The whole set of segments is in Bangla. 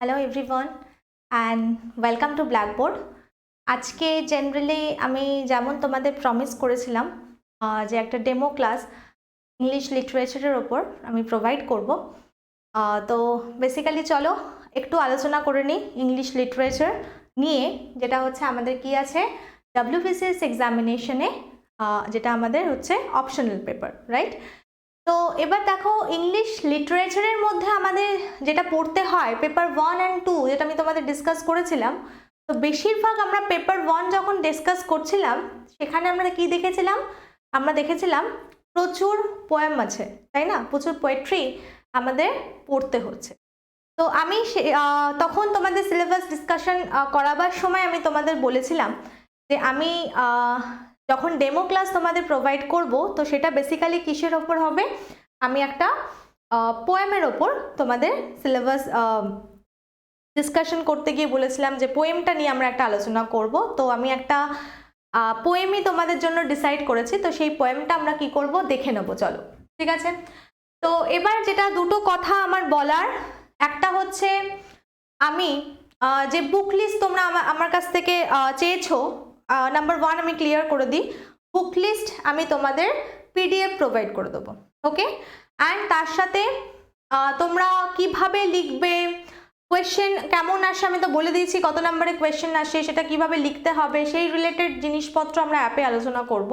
Hello everyone and welcome to blackboard. আজকে জেনারেলি আমি যেমন তোমাদের প্রমিস করেছিলাম যে একটা ডেমো ক্লাস ইংলিশ লিটারেচারের ওপর আমি প্রোভাইড করব। তো বেসিক্যালি চলো একটু আলোচনা করে নিই ইংলিশ লিটারেচার নিয়ে, যেটা হচ্ছে আমাদের কি আছে WBCS এক্সামিনেশনে, যেটা আমাদের হচ্ছে অপশনাল পেপার, রাইট? তো এবার দেখো ইংলিশ লিটারেচারের মধ্যে আমাদের যেটা পড়তে হয় পেপার 1 অ্যান্ড 2, যেটা আমি তোমাদের ডিসকাস করেছিলাম। তো বেশিরভাগ আমরা পেপার 1 যখন ডিসকাস করছিলাম সেখানে আমরা কি দেখেছিলাম, আমরা দেখেছিলাম প্রচুর পোয়েম আছে, তাই না? প্রচুর পোয়েট্রি আমাদের পড়তে হচ্ছে। তো আমি তখন তোমাদের সিলেবাস ডিসকাশন করাবার সময় আমি তোমাদের বলেছিলাম যে আমি যখন ডেমো ক্লাস তোমাদের প্রোভাইড করব তো সেটা বেসিক্যালি কিসের ওপর হবে, আমি একটা পোয়েমের ওপর তোমাদের সিলেবাস ডিসকাশন করতে গিয়ে বলেছিলাম যে পোয়েমটা নিয়ে আমরা একটা আলোচনা করব। তো আমি একটা পোয়েমই তোমাদের জন্য ডিসাইড করেছি, তো সেই পোয়েমটা আমরা কি করব দেখে নেব, চলো ঠিক আছে। তো এবার যেটা দুটো কথা আমার বলার, একটা হচ্ছে আমি যে বুক লিস্ট তোমরা আমার কাছ থেকে চেয়েছো, নাম্বার 1 আমি ক্লিয়ার করে দিই, বুক লিস্ট আমি তোমাদের PDF প্রোভাইড করে দেবো, ওকে? অ্যান্ড তার সাথে তোমরা কিভাবে লিখবে, কোয়েশ্চেন কেমন আসে আমি তো বলে দিয়েছি, কত নম্বরে কোয়েশ্চেন আসে, সেটা কিভাবে লিখতে হবে, সেই রিলেটেড জিনিসপত্র আমরা অ্যাপে আলোচনা করব।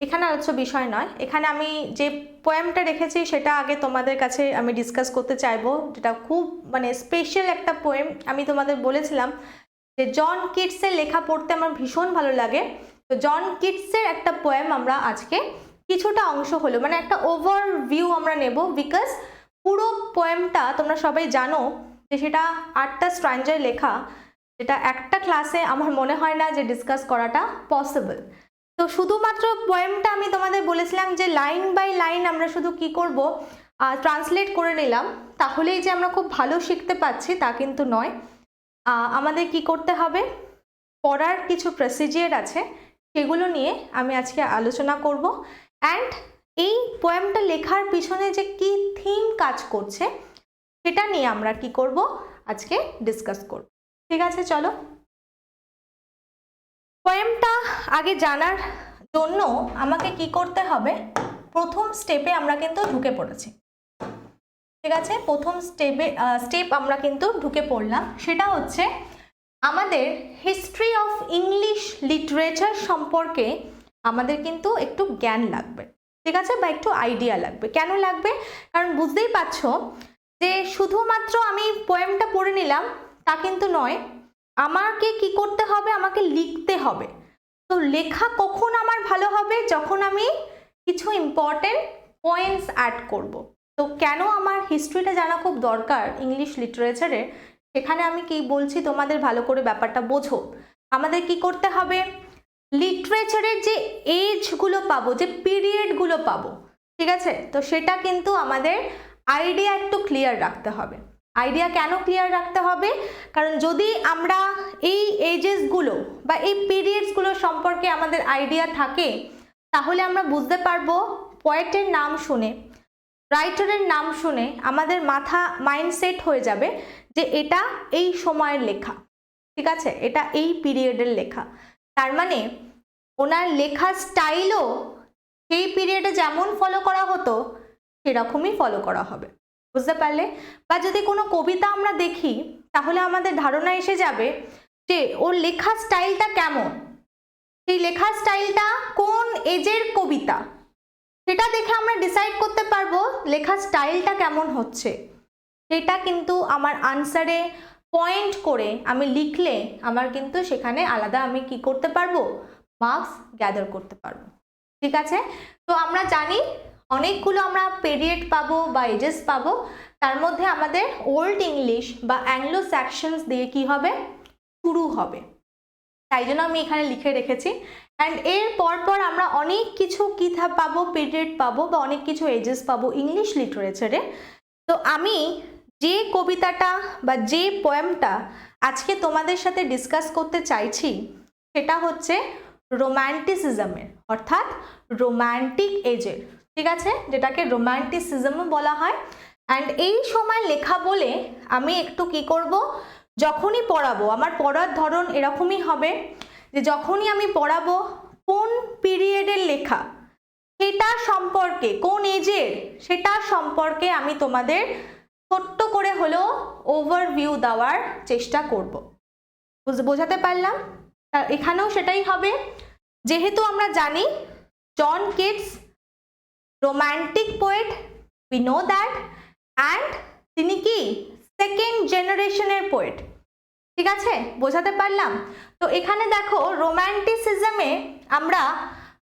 এখানে আলোচ্য বিষয় নয়, এখানে আমি যে পোয়েমটা রেখেছি সেটা আগে তোমাদের কাছে আমি ডিসকাস করতে চাইবো, যেটা খুব মানে স্পেশাল একটা পোয়েম। আমি তোমাদের বলেছিলাম যে জন কিটসের লেখা পড়তে আমার ভীষণ ভালো লাগে, তো জন কিটসের একটা পোয়েম আমরা আজকে কিছুটা অংশ হলো মানে একটা ওভারভিউ আমরা নেব, বিকজ পুরো পোয়েমটা তোমরা সবাই জানো যে সেটা 8টা স্ট্র্যাঞ্জায় লেখা, যেটা একটা ক্লাসে আমার মনে হয় না যে ডিসকাস করাটা পসিবল। তো শুধুমাত্র পোয়েমটা আমি তোমাদের বলেছিলাম যে লাইন বাই লাইন আমরা শুধু কি করব ট্রান্সলেট করে নিলাম, তাহলেই যে আমরা খুব ভালো শিখতে পাচ্ছি তা কিন্তু নয়। আমাদের কি করতে হবে, পড়ার কিছু প্রসিজিয়ার আছে, সেগুলো নিয়ে আমি আজকে আলোচনা করব। অ্যান্ড এই পোয়েমটা লেখার পিছনে যে কি থিম কাজ করছে সেটা নিয়ে আমরা কি করব আজকে ডিসকাস করব, ঠিক আছে? চলো পোয়েমটা আগে জানার জন্য আমাকে কি করতে হবে, প্রথম স্টেপে আমরা কিন্তু ঢুকে পড়েছি, ঠিক আছে? প্রথম স্টেপ আমরা কিন্তু ঢুকে পড়লাম, সেটা হচ্ছে আমাদের হিস্ট্রি অফ ইংলিশ লিটারেচার সম্পর্কে আমাদের কিন্তু একটু জ্ঞান লাগবে, ঠিক আছে? বা একটু আইডিয়া লাগবে। কেন লাগবে? কারণ বুঝতেই পারছো যে শুধুমাত্র আমি পোয়েমটা পড়ে নিলাম তা কিন্তু নয়, আমাকে কি করতে হবে, আমাকে লিখতে হবে। তো লেখা কখন আমার ভালো হবে, যখন আমি কিছু ইম্পর্টেন্ট পয়েন্টস অ্যাড করব। তো কেন আমার হিস্ট্রিটা জানা খুব দরকার ইংলিশ লিটারেচারে, সেখানে আমি কি বলছি তোমাদের ভালো করে ব্যাপারটা বোঝো। আমাদের কি করতে হবে, লিটারেচারের যে এজগুলো পাবো, যে পিরিয়ডগুলো পাবো, ঠিক আছে? তো সেটা কিন্তু আমাদের আইডিয়া একটু ক্লিয়ার রাখতে হবে। আইডিয়া কেন ক্লিয়ার রাখতে হবে? কারণ যদি আমরা এই এজেসগুলো বা এই পিরিয়ডসগুলো সম্পর্কে আমাদের আইডিয়া থাকে, তাহলে আমরা বুঝতে পারবো পোয়েটের নাম শুনে, রাইটারের নাম শুনে আমাদের মাইন্ডসেট হয়ে যাবে যে এটা এই সময়ের লেখা, ঠিক আছে? এটা এই পিরিয়ডের লেখা। তার মানে ওনার লেখার স্টাইলও সেই পিরিয়ডে যেমন ফলো করা হতো সেরকমই ফলো করা হবে, বুঝতে পারলে? বা যদি কোনো কবিতা আমরা দেখি তাহলে আমাদের ধারণা এসে যাবে যে ওর লেখার স্টাইলটা কেমন, সেই লেখার স্টাইলটা কোন এজের কবিতা, সেটা দেখে আমরা ডিসাইড করতে পারবো লেখার স্টাইলটা কেমন হচ্ছে। সেটা কিন্তু আমার আনসারে পয়েন্ট করে আমি লিখলে আমার কিন্তু সেখানে আলাদা আমি কি করতে পারবো, মার্কস গ্যাদার করতে পারবো, ঠিক আছে? তো আমরা জানি অনেকগুলো আমরা পিরিয়ড পাবো বা এজেস পাবো, তার মধ্যে আমাদের ওল্ড ইংলিশ বা অ্যাংলো স্যাকশনস দিয়ে কি হবে, শুরু হবে, তাই জন্য আমি এখানে লিখে রেখেছি। অ্যান্ড এর পরপর আমরা অনেক কিছু কি পাবো, পিরিয়ড পাবো বা অনেক কিছু এজেস পাবো ইংলিশ লিটারেচারে। তো আমি যে কবিতাটা বা যে পোয়েমটা আজকে তোমাদের সাথে ডিসকাস করতে চাইছি সেটা হচ্ছে রোম্যান্টিসিজমের, অর্থাৎ রোম্যান্টিক এজের, ঠিক আছে? যেটাকে রোম্যান্টিসিজমও বলা হয়। অ্যান্ড এই সময় লেখা বলে আমি একটু কি করব, যখনই পড়াবো, আমার পড়ার ধরন এরকমই হবে যে যখনই আমি পড়াবো কোন পিরিয়ডের লেখা সেটা সম্পর্কে, কোন এজের সেটা সম্পর্কে আমি তোমাদের ছোট্ট করে হলেও ওভারভিউ দেওয়ার চেষ্টা করব। বোঝাতে পারলাম? এখানেও সেটাই হবে, যেহেতু আমরা জানি John Keats romantic poet, we know that, and তিনি কি সেকেন্ড জেনারেশনের পোয়েট। ঠিক আছে, বোঝাতে পারলাম? তো এখানে দেখো রোম্যান্টিসিজমে আমরা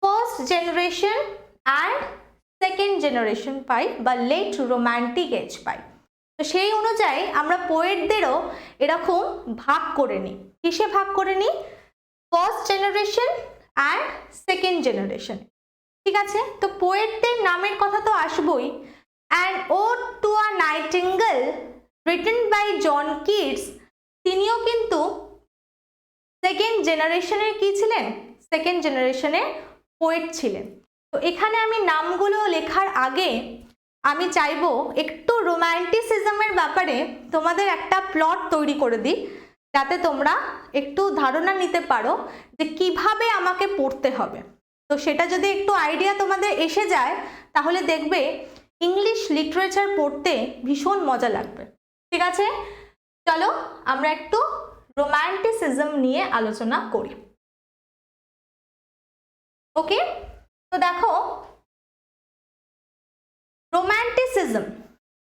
first generation and second generation পাই বা লেট রোম্যান্টিক এজ পাই। তো সেই অনুযায়ী আমরা পোয়েটদেরও এরকম ভাগ করে নিই। কিসে ভাগ করে নিই? First generation and second generation. ঠিক আছে, তো পোয়েটদের নামের কথা তো আসবই। And ode to a nightingale written by John Keats, তিনিও কিন্তু সেকেন্ড জেনারেশনের কি ছিলেন? সেকেন্ড জেনারেশনের পোয়েট ছিলেন। তো এখানে আমি নামগুলো লেখার আগে আমি চাইবো একটু রোম্যান্টিসিজমের ব্যাপারে তোমাদের একটা প্লট তৈরি করে দিই, যাতে তোমরা একটু ধারণা নিতে পারো যে কিভাবে আমাকে পড়তে হবে। তো সেটা যদি একটু আইডিয়া তোমাদের এসে যায় তাহলে দেখবে ইংলিশ লিটারেচার পড়তে ভীষণ মজা লাগবে। ঠিক আছে, চলো আমরা একটু রোম্যান্টিসিজম নিয়ে আলোচনা করি। ওকে, তো দেখো রোম্যান্টিসিজম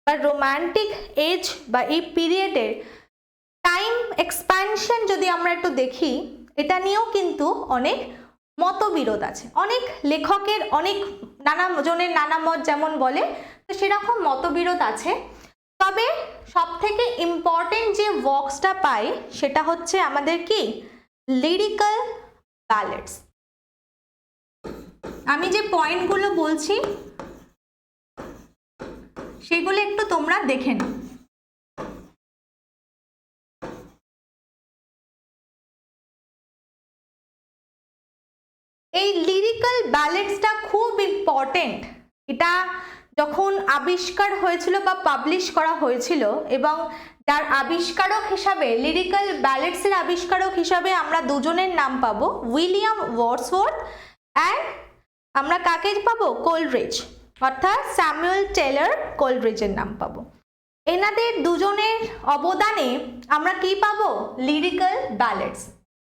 বা রোম্যান্টিক এজ বা এই পিরিয়ডের টাইম এক্সপ্যানশন যদি আমরা একটু দেখি, এটা নিয়েও কিন্তু অনেক মতবিরোধ আছে। অনেক লেখকের অনেক নানা জনের নানা মত যেমন বলে, তো সেরকম মতবিরোধ আছে। তবে সব থেকে ইম্পর্টেন্ট যে ওয়ার্কসটা পাই সেটা হচ্ছে আমাদের কি লিরিক্যাল ব্যালেডস। আমি যে পয়েন্টগুলো বলছি সেগুলো একটু তোমরা দেখে নাও। এই লিরিক্যাল ব্যালেডসটা খুব ইম্পর্টেন্ট। এটা যখন আবিষ্কার হয়েছিল বা পাবলিশ করা হয়েছিল, এবং যার আবিষ্কারক হিসাবে, লিরিক্যাল ব্যালেডসের আবিষ্কারক হিসাবে আমরা দুজনের নাম পাবো, উইলিয়াম ওয়ার্ডসওয়ার্থ অ্যান্ড আমরা কাকে পাবো? কোলরিজ, অর্থাৎ স্যামুয়েল টেলর কোলরিজের নাম পাবো। এনাদের দুজনের অবদানে আমরা কি পাবো? Lyrical ballads.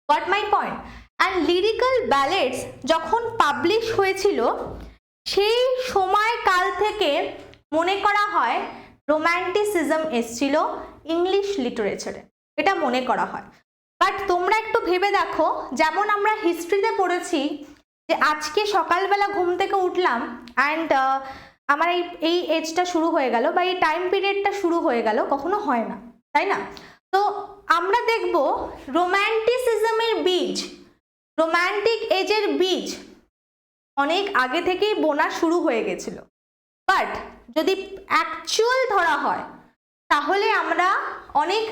Got my point? And lyrical ballads যখন পাবলিশ হয়েছিল সেই সময়কাল থেকে মনে করা হয় রোম্যান্টিসিজম এসছিল ইংলিশ লিটারেচারে, এটা মনে করা হয়। বাট তোমরা একটু ভেবে দেখো, যেমন আমরা হিস্ট্রিতে পড়েছি যে আজকে সকালবেলা ঘুম থেকে উঠলাম অ্যান্ড আমার এই এজটা শুরু হয়ে গেল বা এই টাইম পিরিয়ডটা শুরু হয়ে গেল, কখনো হয় না, তাই না? তো আমরা দেখব রোম্যান্টিসিজমের বীজ, রোম্যান্টিক এজের বীজ অনেক আগে থেকেই বোনা শুরু হয়ে গেছিল। বাট যদি অ্যাকচুয়াল ধরা হয় তাহলে আমরা অনেক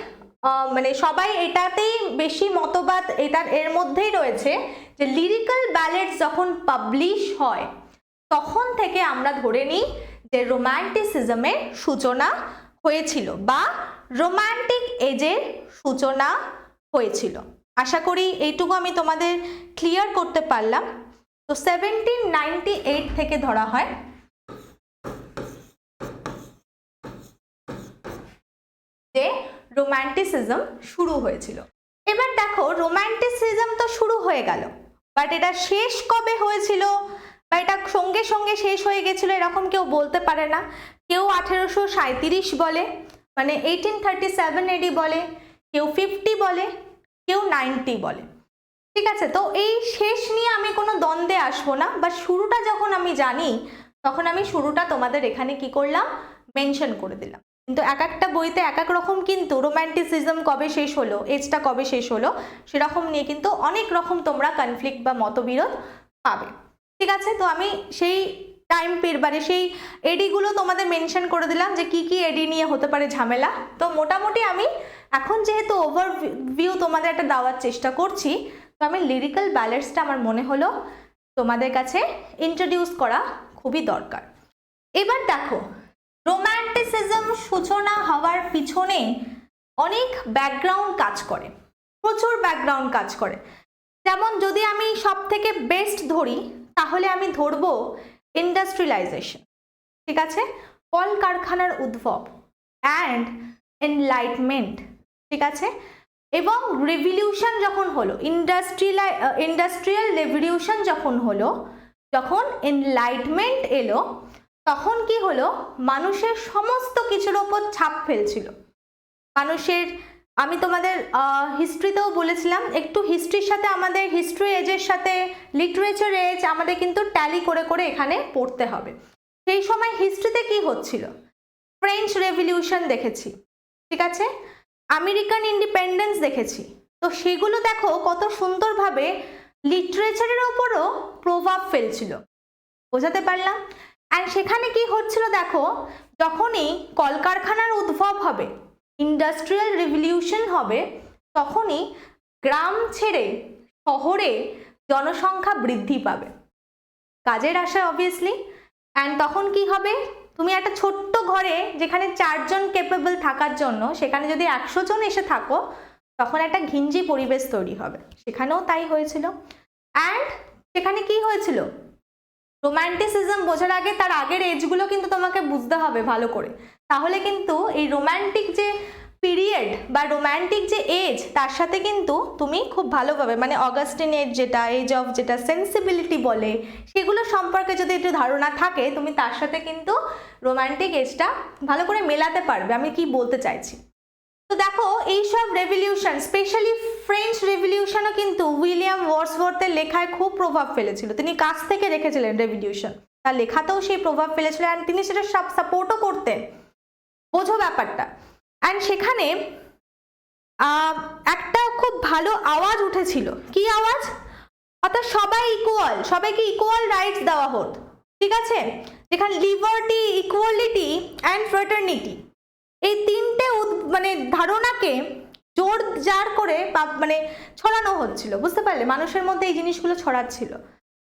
মানে সবাই এটাতেই বেশি মতবাদ এর মধ্যেই রয়েছে যে লিরিক্যাল ব্যালেডস যখন পাবলিশ হয় তখন থেকে আমরা ধরে নিই যে রোম্যান্টিসিজমের সূচনা হয়েছিল বা রোম্যান্টিক এজের সূচনা হয়েছিল। আশা করি এইটুকু আমি তোমাদের ক্লিয়ার করতে পারলাম। তো 1798 থেকে ধরা হয় যে রোম্যান্টিসিজম শুরু হয়েছিল। এবার দেখো রোম্যান্টিসিজম তো শুরু হয়ে গেল, বাট এটা শেষ কবে হয়েছিল বা এটা সঙ্গে সঙ্গে শেষ হয়ে গেছিল এরকম কেউ বলতে পারে না। কেউ 1837 বলে, মানে 1837 এডি বলে, কেউ 50 বলে, কেউ 90 বলে। ঠিক আছে, তো এই শেষ নিয়ে আমি কোনো দ্বন্দ্বে আসবো না, বা শুরুটা যখন আমি জানি তখন আমি শুরুটা তোমাদের এখানে কি করলাম? মেনশন করে দিলাম। কিন্তু এক একটা বইতে এক এক রকম, কিন্তু রোম্যান্টিসিজম কবে শেষ হলো, এজটা কবে শেষ হলো, সেরকম নিয়ে কিন্তু অনেক রকম তোমরা কনফ্লিক্ট বা মতবিরোধ পাবে। ঠিক আছে, তো আমি সেই টাইম পিরিয়ড সেই এডিগুলো তোমাদের মেনশন করে দিলাম যে কি কি এডি নিয়ে হতে পারে ঝামেলা। তো মোটামুটি আমি এখন যেহেতু ওভারভিউ তোমাদের একটা দেওয়ার চেষ্টা করছি, তো আমি লিরিক্যাল ব্যালেডসটা আমার মনে হলো তোমাদের কাছে ইন্ট্রোডিউস করা খুবই দরকার। এবার দেখো রোম্যান্টিসিজম সূচনা হওয়ার পিছনে অনেক ব্যাকগ্রাউন্ড কাজ করে, প্রচুর ব্যাকগ্রাউন্ড কাজ করে। যেমন যদি আমি সব থেকে বেস্ট ধরি তাহলে আমি ধরবো ইন্ডাস্ট্রিয়ালাইজেশন, ঠিক আছে, কলকারখানার উদ্ভব অ্যান্ড এনলাইটমেন্ট, ঠিক আছে, এবং রেভলিউশন যখন হলো, ইন্ডাস্ট্রিয়াল রেভলিউশন যখন হলো, যখন এনলাইটমেন্ট এলো, তখন কি হলো, মানুষের সমস্ত কিছুর ওপর ছাপ ফেলছিল মানুষের। আমি তোমাদের হিস্ট্রিতেও বলেছিলাম, একটু হিস্ট্রির সাথে আমাদের হিস্ট্রি এজের সাথে লিটারেচার এজ আমাদের কিন্তু ট্যালি করে করে এখানে পড়তে হবে। সেই সময় হিস্ট্রিতে কি হচ্ছিল, ফ্রেঞ্চ রেভলিউশন দেখেছি, ঠিক আছে, আমেরিকান ইন্ডিপেন্ডেন্স দেখেছি। তো সেগুলো দেখো কত সুন্দরভাবে লিটারেচারের ওপরও প্রভাব ফেলছিল, বোঝাতে পারলাম। অ্যান্ড সেখানে কি হচ্ছিল দেখো, যখনই কলকারখানার উদ্ভব হবে, ইন্ডাস্ট্রিয়াল রেভলিউশন হবে, তখনই গ্রাম ছেড়ে শহরে জনসংখ্যা বৃদ্ধি পাবে, কাজের আশায় অবভিয়াসলি। অ্যান্ড তখন কি হবে, তুমি একটা ছোট্ট ঘরে যেখানে 4 জন কেপেবল থাকার জন্য সেখানে যদি 100 জন এসে থাকো, তখন একটা ঘিঞ্জি পরিবেশ তৈরি হবে। সেখানেও তাই হয়েছিল। অ্যান্ড সেখানে কি হয়েছিল, রোম্যান্টিসিজম বোঝার আগে তার আগের এজগুলো কিন্তু তোমাকে বুঝতে হবে ভালো করে, তাহলে কিন্তু এই রোম্যান্টিক যে পিরিয়ড বা রোম্যান্টিক যে এজ, তার সাথে কিন্তু তুমি খুব ভালোভাবে, মানে অগাস্টিন এজ যেটা, এজ অফ যেটা সেন্সিবিলিটি বলে, সেগুলো সম্পর্কে যদি একটু ধারণা থাকে, তুমি তার সাথে কিন্তু রোম্যান্টিক এজটা ভালো করে মেলাতে পারবে আমি কি বলতে চাইছি। তো দেখো এইসব রেভলিউশন, স্পেশালি ফ্রেঞ্চ রেভলিউশনও কিন্তু উইলিয়াম ওয়ার্ডসওয়ার্থের লেখায় খুব প্রভাব ফেলেছিল। তিনি কাছ থেকে রেখেছিলেন রেভলিউশন, তার লেখাতেও সেই প্রভাব ফেলেছিল, অ্যান্ড তিনি সেটা সব সাপোর্টও করতেন, বোঝো ব্যাপারটা। অ্যান্ড সেখানে একটা খুব ভালো আওয়াজ উঠেছিল, কি আওয়াজ, অর্থাৎ সবাই ইকুয়াল, সবাইকে ইকুয়াল রাইটস দেওয়া হতো, ঠিক আছে, যেখানে লিবার্টি, ইকুয়ালিটি অ্যান্ড ফ্রেটার্নিটি, এই তিনটে মানে ধারণাকে জোর জার করে মানে ছড়ানো হচ্ছিল, বুঝতে পারলে, মানুষের মধ্যে এই জিনিসগুলো ছড়াচ্ছিল।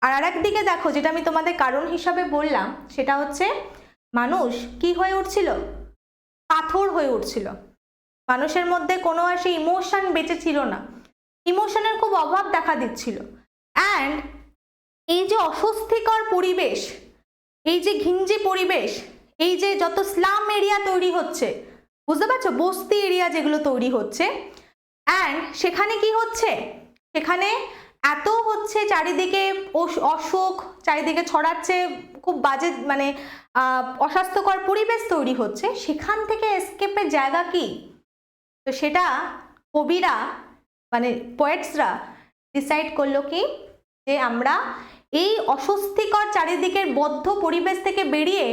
আর আরেকদিকে দেখো, যেটা আমি তোমাদের কারণ হিসাবে বললাম, সেটা হচ্ছে মানুষ কি হয়ে উঠছিল, পাথর হয়ে উঠছিল, মানুষের মধ্যে কোনো আসে ইমোশন বেঁচে ছিল না, ইমোশনের খুব অভাব দেখা দিচ্ছিল। অ্যান্ড এই যে অস্বস্তিকর পরিবেশ, এই যে ঘিঞ্জি পরিবেশ, এই যে যত স্লাম এরিয়া তৈরি হচ্ছে, বুঝতে পারছো, বস্তি এরিয়া যেগুলো তৈরি হচ্ছে, অ্যান্ড সেখানে কি হচ্ছে, সেখানে এত হচ্ছে চারিদিকে অসুখ চারিদিকে ছড়াচ্ছে, খুব বাজে মানে অস্বাস্থ্যকর পরিবেশ তৈরি হচ্ছে, সেখান থেকে এসকেপের জায়গা কি, তো সেটা কবিরা মানে পোয়েটসরা ডিসাইড করলো কি, যে আমরা এই অস্বস্তিকর চারিদিকের বদ্ধ পরিবেশ থেকে বেরিয়ে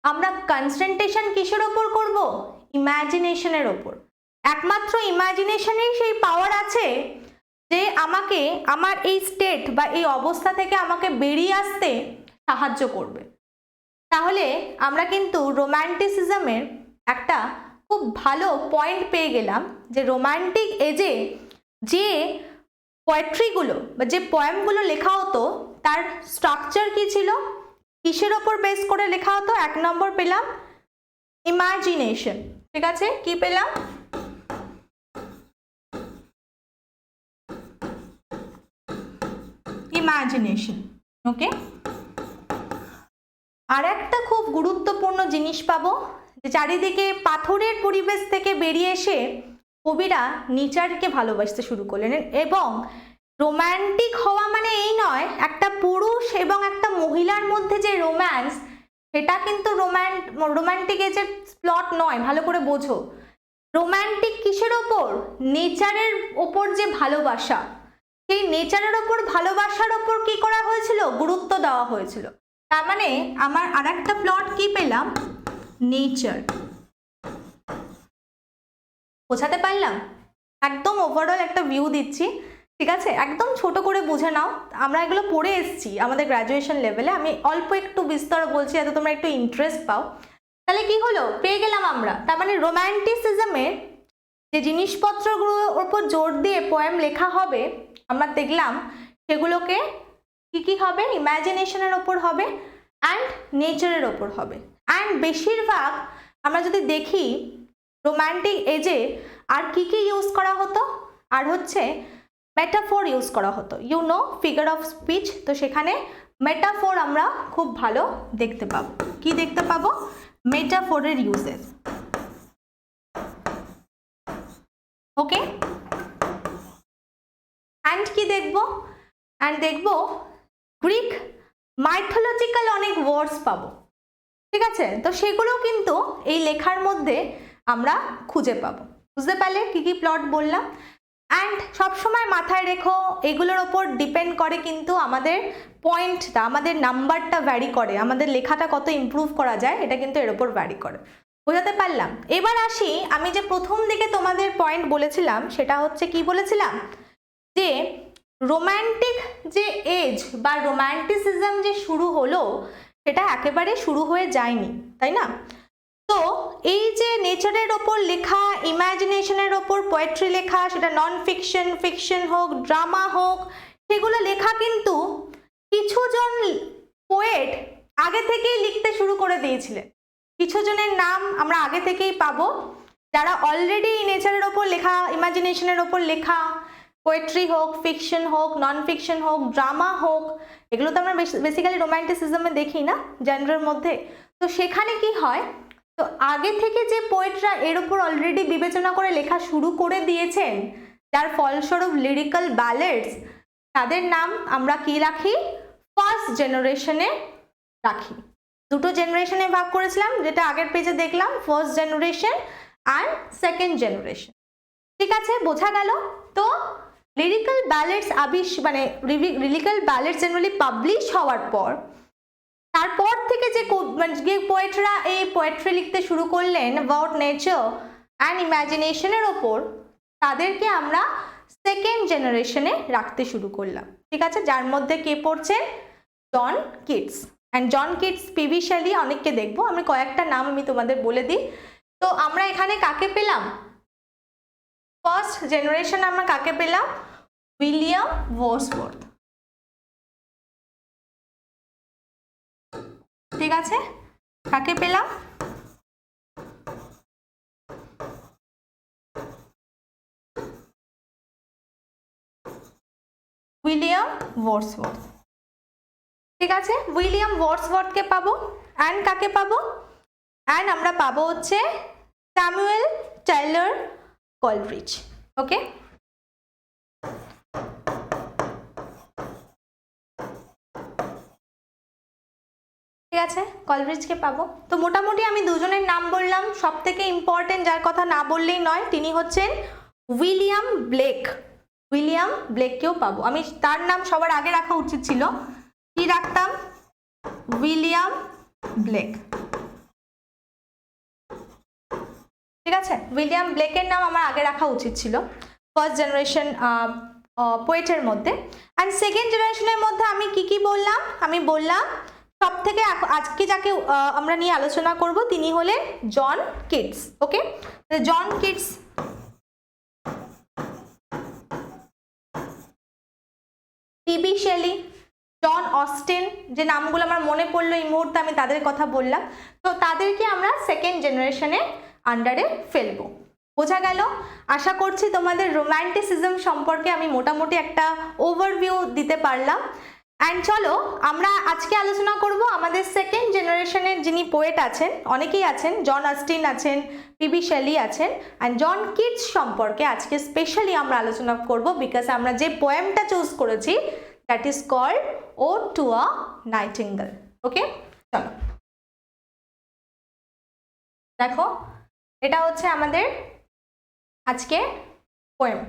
আমরা কনসেন্ট্রেশন কিসের ওপর করব, ইমাজিনেশনের ওপর। একমাত্র ইমাজিনেশনেই সেই পাওয়ার আছে যে আমাকে আমার এই স্টেট বা এই অবস্থা থেকে আমাকে বেরিয়ে আসতে সাহায্য করবে। তাহলে আমরা কিন্তু রোম্যান্টিসিজমের একটা খুব ভালো পয়েন্ট পেয়ে গেলাম, যে রোম্যান্টিক এজে যে পোয়েট্রিগুলো বা যে পোয়েমগুলো লেখা হতো, তার স্ট্রাকচার কি ছিল, কিসের ওপর বেস করে লেখা হতো। 1 নম্বর পেলাম ইমাজিনেশন, ঠিক আছে, কি পেলাম, ইমাজিনেশন, ওকে। আর একটা খুব গুরুত্বপূর্ণ জিনিস পাবো, যে চারিদিকে পাথরের পরিবেশ থেকে বেরিয়ে এসে কবিরা নেচারকে ভালোবাসতে শুরু করলেন, এবং রোম্যান্টিক হওয়া মানে এই নয় একটা পুরুষ এবং একটা মহিলার মধ্যে যে রোম্যান্স, সেটা কিন্তু রোম্যান্টিক এজের প্লট নয়, ভালো করে বোঝো। রোম্যান্টিক কিসের ওপর, নেচারের ওপর যে ভালোবাসা, সেই নেচারের ওপর ভালোবাসার ওপর কি করা হয়েছিল, গুরুত্ব দেওয়া হয়েছিল। তার মানে আমার আরেকটা প্লট কি পেলাম, নেচার, বোঝাতে পারলাম, একদম ওভারঅল একটা ভিউ দিচ্ছি, ঠিক আছে, একদম ছোট করে বুঝে নাও, আমরা এগুলো পড়ে এসেছি আমাদের গ্র্যাজুয়েশন লেভেলে, আমি অল্প একটু বিস্তর বলছি যাতে তোমরা একটু ইন্টারেস্ট পাও। তাহলে কি হলো, পেয়ে গেলাম আমরা, তার মানে রোম্যান্টিসিজমের যে জিনিসপত্রগুলোর ওপর জোর দিয়ে পোয়েম লেখা হবে, আমরা দেখলাম সেগুলোকে কি কি হবে, ইমাজিনেশনের ওপর হবে অ্যান্ড নেচারের ওপর হবে। অ্যান্ড বেশিরভাগ আমরা যদি দেখি রোম্যান্টিক এজে আর কি ইউজ করা হতো, আর হচ্ছে মেটাফোর ইউজ করা হতো, ফিগার অফ স্পিচ। তো সেখানে মেটাফোর আমরা খুব ভালো দেখতে পাবো। কি দেখতে পাবো? মেটাফোরের ইউজেস। ওকে, অ্যান্ড কি দেখবো? অ্যান্ড দেখবো গ্রিক মাইথোলজিক্যাল অনেক ওয়ার্ডস পাবো, ঠিক আছে? তো সেগুলো কিন্তু এই লেখার মধ্যে আমরা খুঁজে পাবো। বুঝতে পারলে কি প্লট বললাম? অ্যান্ড সবসময় মাথায় রেখো এগুলোর ওপর ডিপেন্ড করে কিন্তু আমাদের পয়েন্টটা, আমাদের নাম্বারটা ভ্যারি করে, আমাদের লেখাটা কত ইমপ্রুভ করা যায় এটা কিন্তু এর ওপর ভ্যারি করে। বোঝাতে পারলাম? এবার আসি, আমি যে প্রথম দিকে তোমাদের পয়েন্ট বলেছিলাম সেটা হচ্ছে কি বলেছিলাম, যে রোম্যান্টিক যে এজ বা রোম্যান্টিসিজম যে শুরু হলো সেটা একেবারে শুরু হয়ে যায়নি, তাই না? তো এই যে নেচারের ওপর লেখা, ইমাজিনেশনের ওপর পোয়েট্রি লেখা, সেটা নন ফিকশন, ফিকশন হোক, ড্রামা হোক, সেগুলো লেখা কিন্তু কিছুজন পোয়েট আগে থেকেই লিখতে শুরু করে দিয়েছিলেন। কিছু জনের নাম আমরা আগে থেকেই পাবো যারা অলরেডি নেচারের ওপর লেখা, ইমাজিনেশনের ওপর লেখা, পোয়েট্রি হোক, ফিকশন হোক, নন ফিকশন হোক, ড্রামা হোক, এগুলো তো আমরা বেসিক্যালি রোম্যান্টিসিজমে দেখি না জেনারের মধ্যে। তো সেখানে কি হয়, তো আগে থেকে যে পোয়েটরা এর উপর অলরেডি বিবেচনা করে লেখা শুরু করে দিয়েছেন, যার ফলস্বরূপ লিরিক্যাল ব্যালেডস, তাদের নাম আমরা কি রাখি? ফার্স্ট জেনারেশনে রাখি। দুটো জেনারেশনে ভাগ করেছিলাম, যেটা আগের পেজে দেখলাম, ফার্স্ট জেনারেশন আর সেকেন্ড জেনারেশন। ঠিক আছে, বোঝা গেল? তো লিরিক্যাল ব্যালেডস লিরিক্যাল ব্যালেডস জেনারেলি পাবলিশ হওয়ার পর, তারপর থেকে যে পোয়েটরা এই পোয়েট্রি লিখতে শুরু করলেন অ্যাবাউট নেচার অ্যান্ড ইমাজিনেশনের ওপর, তাদেরকে আমরা সেকেন্ড জেনারেশনে রাখতে শুরু করলাম। ঠিক আছে, যার মধ্যে কে পড়ছেন? John Keats. And John Keats, PB Shelley, অনেককে দেখবো। আমি কয়েকটা নাম আমি তোমাদের বলে দিই। তো আমরা এখানে কাকে পেলাম? ফার্স্ট জেনারেশন আমরা কাকে পেলাম? William Wordsworth. ঠিক আছে, কাকে পেলাম? William Wordsworth. ঠিক আছে, উইলিয়াম ওয়ার্ডসওয়ার্থকে পাবো। অ্যান্ড কাকে পাবো? অ্যান্ড আমরা পাবো হচ্ছে স্যামুয়েল টাইলার কলব্রিজ। ওকে, ঠিক আছে, কলব্রিজকে পাবো। তো মোটামুটি আমি দুজনের নাম বললাম, সব থেকে ইম্পর্টেন্ট যার কথা না বললেই নয় তিনি হচ্ছেন উইলিয়াম ব্লেক। উইলিয়াম ব্লেককেও পাবো। আমি তার নাম সবার আগে রাখা উচিত ছিল, কি রাখতাম? William Blake. ঠিক আছে, উইলিয়াম ব্লেকের নাম আমার আগে রাখা উচিত ছিল ফার্স্ট জেনারেশন পোয়েটের মধ্যে। অ্যান্ড সেকেন্ড জেনারেশনের মধ্যে আমি কি বললাম? আমি বললাম সব থেকে আজকে যাকে আমরা নিয়ে আলোচনা করব তিনি হলেন জন কিটস। ওকে, জন Keats, PB Shelley, John Austen, যে নামগুলো আমার মনে পড়লো এই মুহূর্তে আমি তাদের কথা বললাম। তো তাদেরকে আমরা সেকেন্ড জেনারেশনে আন্ডারে ফেলবো। বোঝা গেল? আশা করছি তোমাদের রোম্যান্টিসিজম সম্পর্কে আমি মোটামুটি একটা ওভারভিউ দিতে পারলাম। অ্যান্ড চলো আমরা আজকে আলোচনা করব আমাদের সেকেন্ড জেনারেশনের যিনি পোয়েট আছেন, অনেকেই আছেন, জন অস্টিন আছেন, পিবি শেলি আছেন, অ্যান্ড জন কিটস সম্পর্কে আজকে স্পেশালি আমরা আলোচনা করব, বিকজ আমরা যে পোয়েমটা চুজ করেছি that is called ode to a nightingale. Okay, চলো দেখো, এটা হচ্ছে আমাদের আজকে poem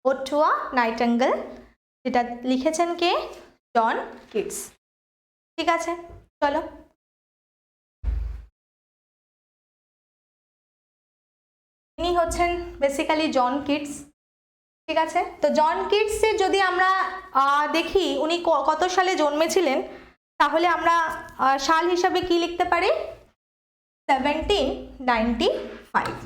ode to a nightingale, যেটা লিখেছেন কে? John Keats. ঠিক আছে, চলো। ইনি হচ্ছেন বেসিক্যালি জন কিটস। ঠিক আছে, তো জন কিটসের যদি আমরা দেখি উনি কত সালে জন্মেছিলেন, তাহলে আমরা সাল হিসাবে কি লিখতে পারি? 1795।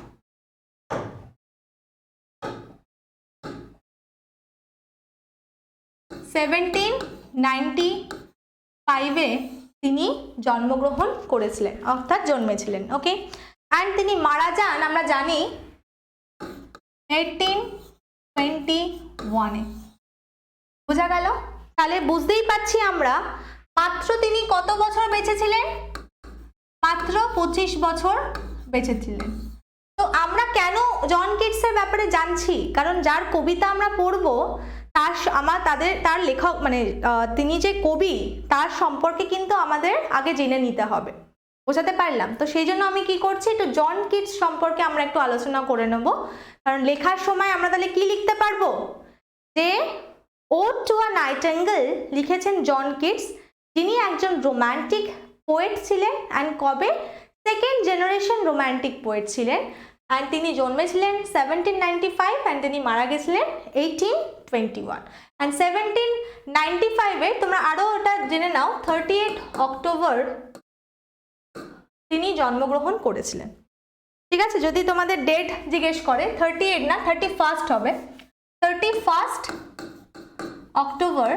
1795-এ তিনি জন্মগ্রহণ করেছিলেন, অর্থাৎ জন্মেছিলেন। ওকে, অ্যান্ড তিনি মারা যান আমরা জানি 1821-এ। বোঝা গেল? তাহলে বুঝতেই পারছি আমরা মাত্র তিনি কত বছর বেঁচে ছিলেন? মাত্র 25 বছর বেঁচে ছিলেন। তো আমরা কেন জন কিটসের ব্যাপারে জানছি? কারণ যার কবিতা আমরা পড়বো তার লেখক মানে তিনি যে কবি তার সম্পর্কে কিন্তু আমাদের আগে জেনে নিতে হবে। বোঝাতে পারলাম? তো সেই জন্য আমি কি করছি, একটু জন কিটস সম্পর্কে আমরা একটু আলোচনা করে নেব। কারণ লেখার সময় আমরা তাহলে কি লিখতে পারবো, যে ওড টু আ নাইটিঙ্গেল লিখেছেন জন কিটস, যিনি একজন রোম্যান্টিক পোয়েট ছিলেন অ্যান্ড কবে সেকেন্ড জেনারেশন রোম্যান্টিক পোয়েট ছিলেন। অ্যান্ড তিনি জন্মেছিলেন 1795 অ্যান্ড তিনি মারা গেছিলেন 1821। অ্যান্ড 1795-এ তোমরা আরও ওটা জেনে নাও, 38 অক্টোবর তিনি জন্মগ্রহণ করেছিলেন। ঠিক আছে, যদি তোমাদের ডেট জিজ্ঞেস করে 38 না 31 হবে, 31 অক্টোবর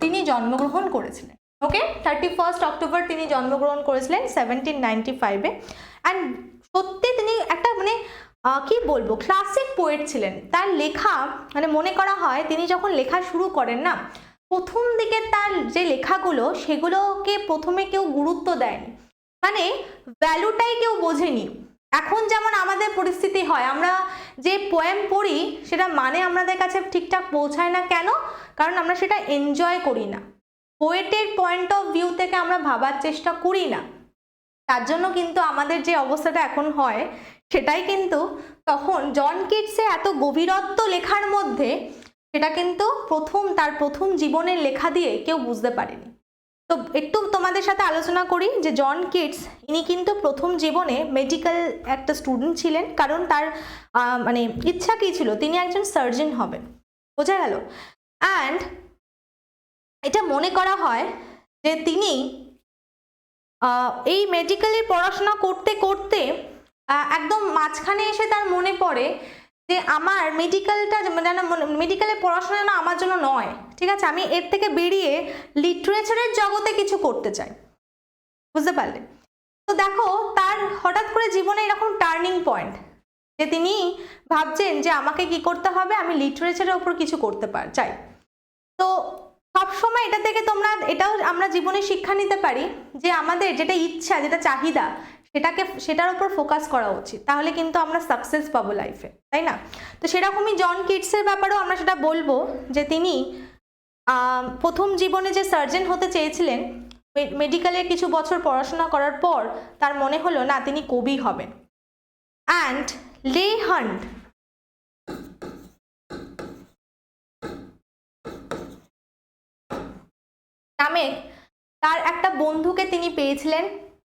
তিনি জন্মগ্রহণ করেছিলেন। ওকে, 31 অক্টোবর তিনি জন্মগ্রহণ করেছিলেন 1795-এ। অ্যান্ড সত্যি তিনি একটা মানে কি বলবো ক্লাসিক পোয়েট ছিলেন। তার লেখা মানে মনে করা হয় তিনি যখন লেখা শুরু করেন না, প্রথম দিকে তার যে লেখাগুলো সেগুলোকে প্রথমে কেউ গুরুত্ব দেয়নি, মানে ভ্যালুটাই কেউ বোঝেনি। এখন যেমন আমাদের পরিস্থিতি হয়, আমরা যে পোয়েম পড়ি সেটা মানে আমাদের কাছে ঠিকঠাক পৌঁছায় না। কেন? কারণ আমরা সেটা এনজয় করি না, পোয়েটের পয়েন্ট অফ ভিউ থেকে আমরা ভাবার চেষ্টা করি না। তার জন্য কিন্তু আমাদের যে অবস্থাটা এখন হয় সেটাই কিন্তু তখন জন কিটসে এত গভীরত্ব লেখার মধ্যে সেটা কিন্তু তার প্রথম জীবনের লেখা দিয়ে কেউ বুঝতে পারেনি। তো একটু তোমাদের সাথে আলোচনা করি যে জন কিটস ইনি কিন্তু প্রথম জীবনে মেডিকেল একটা স্টুডেন্ট ছিলেন, কারণ তার মানে ইচ্ছা কী ছিল, তিনি একজন সার্জন হবেন। বোঝা গেল? অ্যান্ড এটা মনে করা হয় যে তিনি এই মেডিকেলের পড়াশোনা করতে করতে একদম মাঝখানে এসে তার মনে পড়ে যে আমার মেডিকেলের পড়াশোনা না আমার জন্য নয়, ঠিক আছে, আমি এর থেকে বেরিয়ে লিটারেচারের জগতে কিছু করতে চাই। বুঝতে পারলে? তো দেখো তার হঠাৎ করে জীবনে এরকম টার্নিং পয়েন্ট যে তিনি ভাবছেন যে আমাকে কি করতে হবে, আমি লিটারেচারের উপর কিছু করতে চাই। তো সবসময় এটা থেকে এটাও আমরা জীবনে শিক্ষা নিতে পারি যে আমাদের যেটা ইচ্ছা, যেটা চাহিদা, সেটার উপর ফোকাস করা উচিত, তাহলে কিন্তু আমরা সাকসেস পাবো লাইফে, তাই না? তো সেরকমই জন কিটসের ব্যাপারেও আমরা সেটা বলবো যে তিনি প্রথম জীবনে যে সার্জন হতে চেয়েছিলেন, মেডিকেলে কিছু বছর পড়াশোনা করার পর তার মনে হলো না তিনি কবি হবেন। অ্যান্ড লে হান্ট নামে তার একটা বন্ধুকে তিনি পেয়েছিলেন।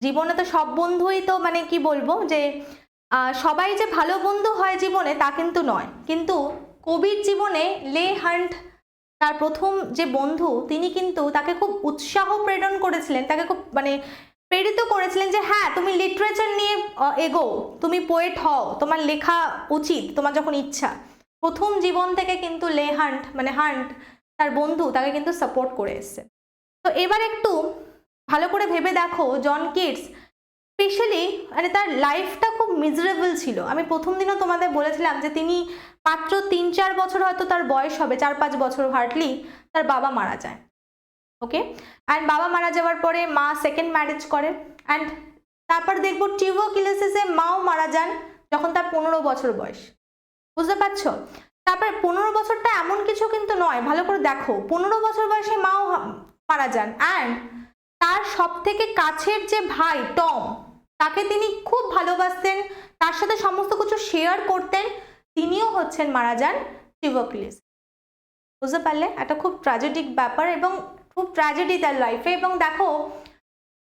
জীবনে তো সব বন্ধুই তো মানে কি বলবো যে সবাই যে ভালো বন্ধু হয় জীবনে তা কিন্তু নয়, কিন্তু কবির জীবনে লে হান্ট তার প্রথম যে বন্ধু, তিনি কিন্তু তাকে খুব উৎসাহ প্রেরণ করেছিলেন, তাকে খুব মানে প্রেরিত করেছিলেন যে হ্যাঁ তুমি লিটারেচার নিয়ে এগো, তুমি পোয়েট হও, তোমার লেখা উচিত, তোমার যখন ইচ্ছা। প্রথম জীবন থেকে কিন্তু লে হান্ট মানে হান্ট তার বন্ধু তাকে কিন্তু সাপোর্ট করে এসছে। তো এবার একটু ভালো করে ভেবে দেখো, জন কিটস স্পেশালি মানে তার লাইফটা খুব মিজারেবল ছিল। আমি প্রথম দিনও তোমাদের বলেছিলাম যে তিনি মাত্র 3-4 বছর হয়তো তার বয়স হবে, 4-5 বছর হার্ডলি, তার বাবা মারা যায়। ওকে, অ্যান্ড বাবা মারা যাওয়ার পরে মা সেকেন্ড ম্যারেজ করে, অ্যান্ড তারপর দেখবো টিউবারকুলোসিসে মাও মারা যান যখন তার 15 বছর বয়স। বুঝতে পারছো? তারপর 15 বছরটা এমন কিছু কিন্তু নয়, ভালো করে দেখো, 15 বছর বয়সে মাও মারা যান। অ্যান্ড তার সব থেকে কাছের যে ভাই টম, তাকে তিনি খুব ভালোবাসতেন, তার সাথে সমস্ত কিছু শেয়ার করতেন, তিনিও হচ্ছেন মারা যান টিউবারকুলোসিস। বুঝতে পারলে? একটা খুব ট্র্যাজেডিক ব্যাপার এবং খুব ট্র্যাজেডি তার লাইফে। এবং দেখো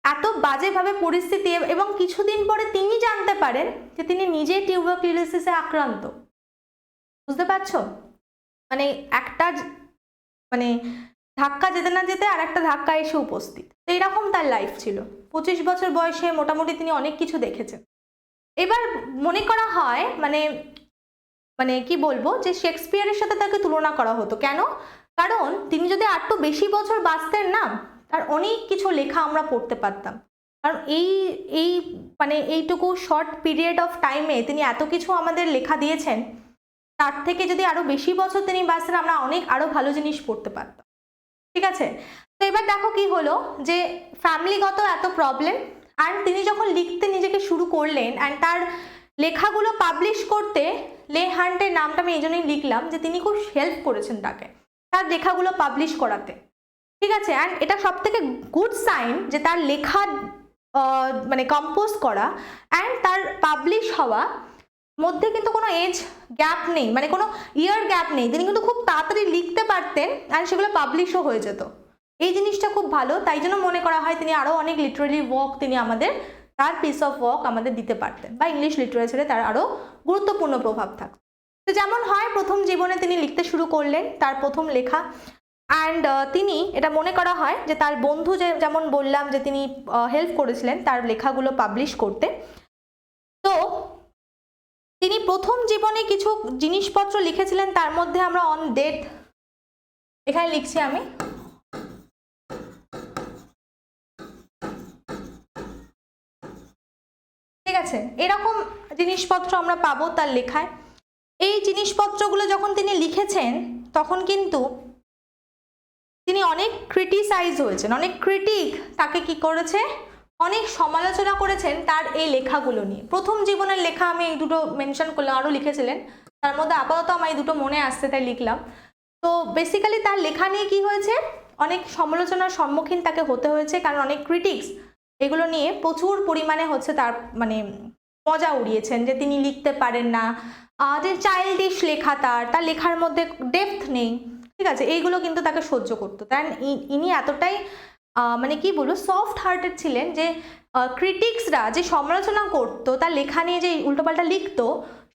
এত বাজেভাবে পরিস্থিতি, এবং কিছুদিন পরে তিনি জানতে পারেন যে তিনি নিজেই টিউবারকুলোসিসে আক্রান্ত। বুঝতে পারছো? মানে একটা মানে ধাক্কা যেতে না যেতে আর একটা ধাক্কা এসে উপস্থিত। তো এইরকম তার লাইফ ছিল। 25 বছর বয়সে মোটামুটি তিনি অনেক কিছু দেখেছেন। এবার মনে করা হয় মানে কি বলবো যে শেক্সপিয়ারের সাথে তাকে তুলনা করা হতো। কেন? কারণ তিনি যদি আরটু বেশি বছর বাঁচতেন না, তার অনেক কিছু লেখা আমরা পড়তে পারতাম, কারণ এই মানে এইটুকু শর্ট পিরিয়ড অফ টাইমে তিনি এত কিছু আমাদের লেখা দিয়েছেন। তার থেকে যদি আরো বেশি বছর তিনি বাঁচতেন, আমরা অনেক আরো ভালো জিনিস পড়তে পারতাম। ঠিক আছে, তো এবার দেখো কি হলো, যে ফ্যামিলিগত এত প্রবলেম, অ্যান্ড তিনি যখন লিখতে নিজেকে শুরু করলেন অ্যান্ড তার লেখাগুলো পাবলিশ করতে, লে হান্টের নামটা আমি এই জন্যই লিখলাম যে তিনি খুব হেল্প করেছেন তাকে তার লেখাগুলো পাবলিশ করাতে। ঠিক আছে, অ্যান্ড এটা সব থেকে গুড সাইন যে তার লেখা মানে কম্পোজ করা অ্যান্ড তার পাবলিশ হওয়া মধ্যে কিন্তু কোনো এজ গ্যাপ নেই, মানে কোনো ইয়ার গ্যাপ নেই। তিনি কিন্তু খুব তাড়াতাড়ি লিখতে পারতেন অ্যান্ড সেগুলো পাবলিশও হয়ে যেত। এই জিনিসটা খুব ভালো, তাই জন্য মনে করা হয় তিনি আরও অনেক লিটারেরি ওয়ার্ক তিনি আমাদের, তার পিস অফ ওয়ার্ক আমাদের দিতে পারতেন, বা ইংলিশ লিটারেচারে তার আরও গুরুত্বপূর্ণ প্রভাব থাকত। তো যেমন হয়, প্রথম জীবনে তিনি লিখতে শুরু করলেন তার প্রথম লেখা, অ্যান্ড তিনি এটা মনে করা হয় যে তার বন্ধু, যেমন বললাম যে তিনি হেল্প করেছিলেন তার লেখাগুলো পাবলিশ করতে। তো তিনি প্রথম জীবনে কিছু জিনিসপত্র লিখেছিলেন, তার মধ্যে আমরা অন ডেথ এখানে লিখছি আমি। ঠিক আছে, এরকম জিনিসপত্র আমরা পাবো তার লেখায়। এই জিনিসপত্রগুলো যখন তিনি লিখেছেন তখন কিন্তু তিনি অনেক ক্রিটিসাইজ হয়েছেন, অনেক ক্রিটিক তাকে কি করেছে, অনেক সমালোচনা করেছেন তার এই লেখাগুলো নিয়ে। প্রথম জীবনের লেখা আমি এই দুটো মেনশন করলাম, আরও লিখেছিলেন, তার মধ্যে আপাতত আমার এই দুটো মনে আসছে তাই লিখলাম। তো বেসিক্যালি তার লেখা নিয়ে কি হয়েছে, অনেক সমালোচনার সম্মুখীন তাকে হতে হয়েছে, কারণ অনেক ক্রিটিক্স এগুলো নিয়ে প্রচুর পরিমাণে হচ্ছে তার মানে মজা উড়িয়েছেন যে তিনি লিখতে পারেন না, যে চাইল্ডিশ লেখা, তার লেখার মধ্যে ডেপথ নেই। ঠিক আছে, এইগুলো কিন্তু তাকে সহ্য করতো, কারণ ইনি এতটাই মানে কি বলবো সফট হার্টেড ছিলেন যে ক্রিটিক্সরা যে সমালোচনা করতো তার লেখা নিয়ে, যে উল্টোপাল্টা লিখতো,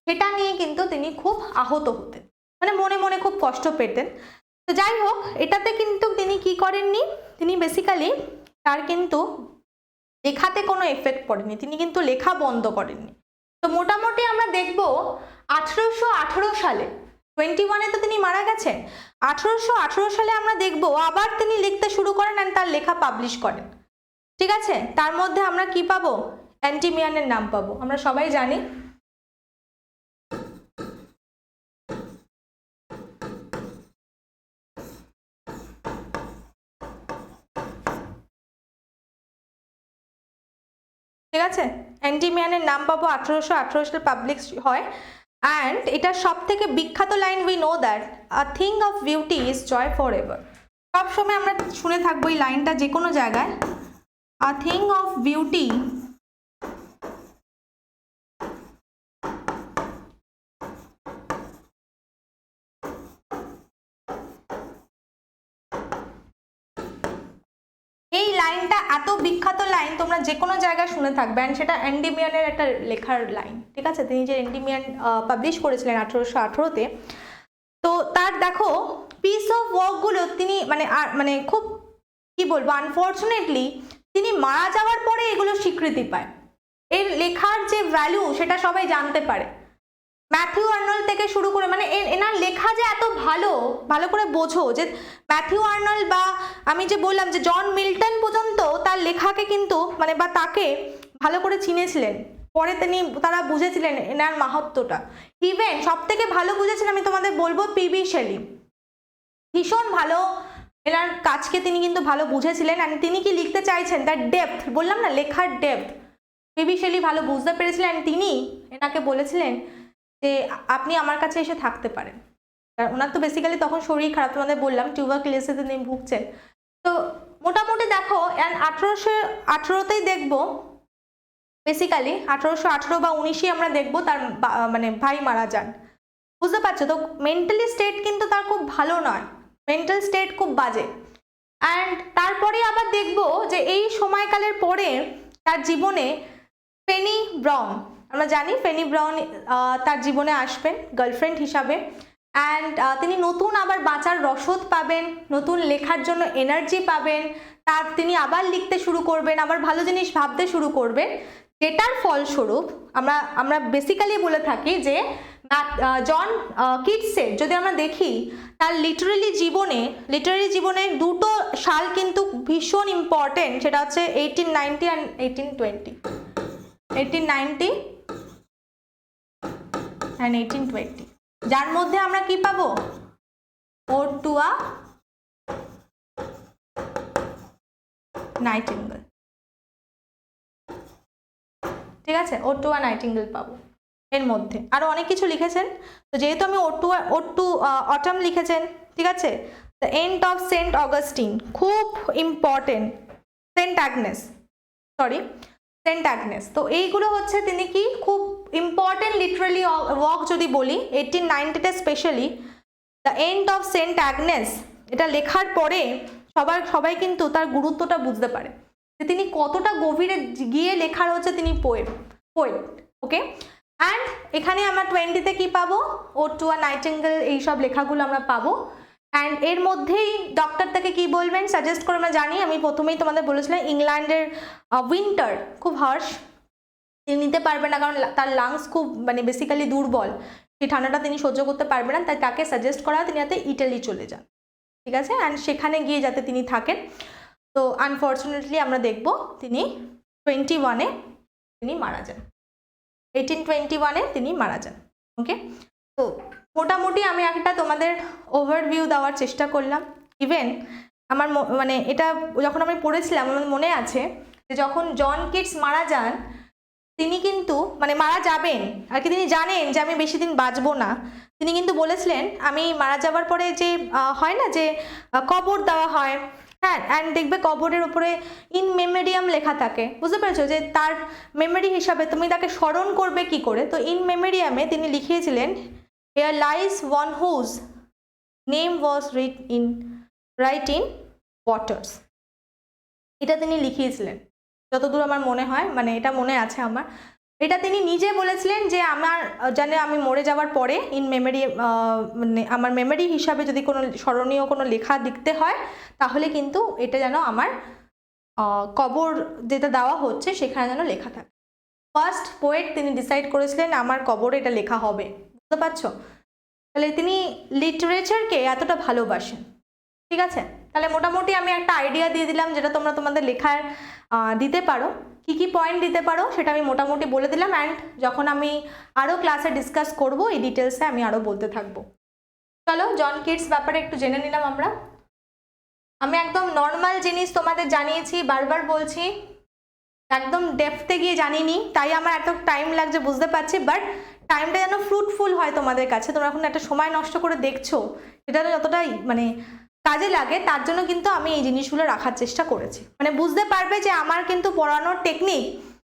সেটা নিয়ে কিন্তু তিনি খুব আহত হতেন, মানে মনে মনে খুব কষ্ট পেতেন। তো যাই হোক, এটাতে কিন্তু তিনি কি করেননি, তিনি বেসিক্যালি তার কিন্তু লেখাতে কোনো এফেক্ট পড়েনি, তিনি কিন্তু লেখা বন্ধ করেননি। তো মোটামুটি আমরা দেখব 1818 সালে, 21-এ তো তিনি মারা গেছেন, 1818 সালে আমরা দেখব আবার তিনি লিখতে শুরু করেন আর তার লেখা পাবলিশ করেন। ঠিক আছে, তার মধ্যে আমরা কি পাবো, এন্টিমিয়ানের নাম পাবো, আমরা সবাই জানি। ঠিক আছে, এন্টিমিয়ানের নাম পাবো, 1818 সালে পাবলিশ হয়। অ্যান্ড এটা সব থেকে বিখ্যাত line, we know that a thing of beauty is joy for ever. সবসময় আমরা শুনে থাকবো এই লাইনটা যে কোনো জায়গায়, আ থিং অফ বিউটি এই লাইনটা এত বিখ্যাত লাইন, তোমরা যে কোনো জায়গায় শুনে থাকবে, অ্যান্ড সেটা এন্ডিমিয়ানের একটা লেখার লাইন। ঠিক আছে, তিনি যে এন্ডিমিয়ান পাবলিশ করেছিলেন 1818-তে, তো তার দেখো পিস অফ ওয়ার্কগুলো তিনি মানে খুব কি বলবো, আনফর্চুনেটলি তিনি মারা যাওয়ার পরে এগুলো স্বীকৃতি পায়, এর লেখার যে ভ্যালু সেটা সবাই জানতে পারে। ম্যাথিউ আর্নল্ড থেকে শুরু করে, মানে এনার লেখা যে এত ভালো, ভালো করে বোঝো যে ম্যাথিউ আর্নল্ড বা আমি যে বললাম যে জন মিল্টন পর্যন্ত তার লেখাকে কিন্তু মানে বা তাকে ভালো করে চিনেছিলেন, পরে তারা বুঝেছিলেন এনার মাহাত্ম্যটা। ইভেন সব থেকে ভালো বুঝেছেন আমি তোমাদের বলবো পিবি শেলি, ভীষণ ভালো এনার কাজকে তিনি কিন্তু ভালো বুঝেছিলেন। আর তিনি কি লিখতে চাইছেন তার ডেপথ, বললাম না লেখার ডেপথ, পিবি শেলি ভালো বুঝতে পেরেছিলেন। তিনি এনাকে বলেছিলেন যে আপনি আমার কাছে এসে থাকতে পারেন, কারণ ওনার তো বেসিক্যালি তখন শরীর খারাপ, তোমাদের বললাম টিউবারকুলোসিসে তিনি ভুগছেন। তো মোটামুটি দেখো 1818-তেই দেখবো বেসিক্যালি 1818 বা 19-ই আমরা দেখবো তার মানে ভাই মারা যান। বুঝতে পারছো তো, মেন্টালি স্টেট কিন্তু তার খুব ভালো নয়, মেন্টাল স্টেট খুব বাজে। অ্যান্ড তারপরে আবার দেখবো যে এই সময়কালের পরে তার জীবনে ফেনি ব্রাউন, আমরা জানি ফেনি ব্রাউন তার জীবনে আসবেন গার্লফ্রেন্ড হিসাবে। অ্যান্ড তিনি নতুন আবার বাঁচার রসদ পাবেন, নতুন লেখার জন্য এনার্জি পাবেন, তিনি আবার লিখতে শুরু করবেন, আবার ভালো জিনিস ভাবতে শুরু করবেন, যেটার ফলস্বরূপ আমরা বেসিক্যালি বলে থাকি যে জন কিটসের যদি আমরা দেখি তার লিটারারি জীবনে দুটো সাল কিন্তু ভীষণ ইম্পর্টেন্ট, সেটা হচ্ছে 1890 অ্যান্ড 1820, 1890 অ্যান্ড 1820, যার মধ্যে আমরা কি পাবো, ওড টু আ নাইটিঙ্গেল, ঠিক আছে, ওড টু আ নাইটিঙ্গেল পাবো। এর মধ্যে আরো অনেক কিছু লিখেছেন, তো যেহেতু আমি ওড টু অটাম লিখেছেন, ঠিক আছে, the end of Saint Augustine খুব ইম্পর্টেন্ট, সেন্ট অ্যাগনেস, তো এইগুলো হচ্ছে তিনি কি খুব ইম্পর্টেন্ট লিটারালি ওয়ার্ক যদি বলি 1890-তে specially the end of Saint Agnes, এটা লেখার পরে সবাই কিন্তু তার গুরুত্বটা বুঝতে পারে যে তিনি কতটা গভীরে গিয়ে লেখার হচ্ছে তিনি পোয়েট, ওকে। অ্যান্ড এখানে আমরা 20-তে কি পাবো, ওড টু আ নাইটিঙ্গেল, এইসব লেখাগুলো আমরা পাবো। অ্যান্ড এর মধ্যেই ডক্টর তাকে কি বলবেন সাজেস্ট করে আমরা জানি, আমি প্রথমেই তোমাদের বলেছিলাম ইংল্যান্ডের উইন্টার খুব হার্শ, তিনি নিতে পারবেন না, কারণ তার লাংস খুব মানে বেসিক্যালি দুর্বল, সেই ঠান্ডাটা তিনি সহ্য করতে পারবেন না, তাই তাকে সাজেস্ট করা তিনি যাতে ইটালি চলে যান, ঠিক আছে, অ্যান্ড সেখানে গিয়ে যাতে তিনি থাকেন। তো আনফর্চুনেটলি আমরা দেখব তিনি 21-এ তিনি মারা যান, 1821-এ তিনি মারা যান, ওকে। তো মোটামুটি আমি একটা তোমাদের ওভারভিউ দেওয়ার চেষ্টা করলাম। ইভেন আমার মানে এটা যখন আমি পড়েছিলাম আমার মনে আছে যে যখন জন কিটস মারা যান, তিনি কিন্তু মানে মারা যাবেন আর কি, তিনি জানেন যে আমি বেশি দিন বাঁচবো না, তিনি কিন্তু বলেছিলেন আমি মারা যাবার পরে যে হয় না যে কবর দেওয়া হয়, হ্যাঁ, অ্যান্ড দেখবে কবরের উপরে ইন মেমোরিয়াম লেখা থাকে, বুঝতে পেরেছো, যে তার মেমোরি হিসাবে তুমি তাকে স্মরণ করবে কি করে, তো ইন মেমোরিয়ামে তিনি লিখিয়েছিলেন here lies one whose name was write in waters, এটা তিনি লিখিয়েছিলেন যতদূর আমার মনে হয়, মানে এটা মনে আছে আমার, এটা তিনি নিজে বলেছিলেন যে আমার জানে আমি মরে যাওয়ার পরে ইন মেমোরি মানে আমার মেমোরি হিসাবে যদি কোনো স্মরণীয় কোনো লেখা লিখতে হয় তাহলে কিন্তু এটা যেন আমার কবর যেটা দেওয়া হচ্ছে সেখানে যেন লেখা থাকে। ফার্স্ট পোয়েট তিনি ডিসাইড করেছিলেন আমার কবরে এটা লেখা হবে, বুঝতে পারছো, তাহলে তিনি লিটারেচারকে এতটা ভালোবাসেন, ঠিক আছে। তাহলে মোটামুটি আমি একটা আইডিয়া দিয়ে দিলাম যেটা তোমরা তোমাদের লেখার দিতে পারো, কি পয়েন্ট দিতে পারো সেটা আমি মোটামুটি বলে দিলাম। অ্যান্ড যখন আমি আরও ক্লাসে ডিসকাস করব এই ডিটেলসে আমি আরও বলতে থাকবো। চলো জন কিটস ব্যাপারে একটু জেনে নিলাম আমরা। আমি একদম নর্মাল জিনিস তোমাদের জানিয়েছি, বারবার বলছি, একদম ডেপথে গিয়ে জানিনি, তাই আমার এত টাইম লাগছে বুঝতে পারছি, বাট টাইমটা যেন ফ্রুটফুল হয় তোমাদের কাছে, তোমরা এখন একটা সময় নষ্ট করে দেখছো, এটা যতটাই মানে কাজে লাগে তার জন্য কিন্তু আমি এই জিনিসগুলো রাখার চেষ্টা করেছি, মানে বুঝতে পারবে যে আমার কিন্তু পড়ানোর টেকনিক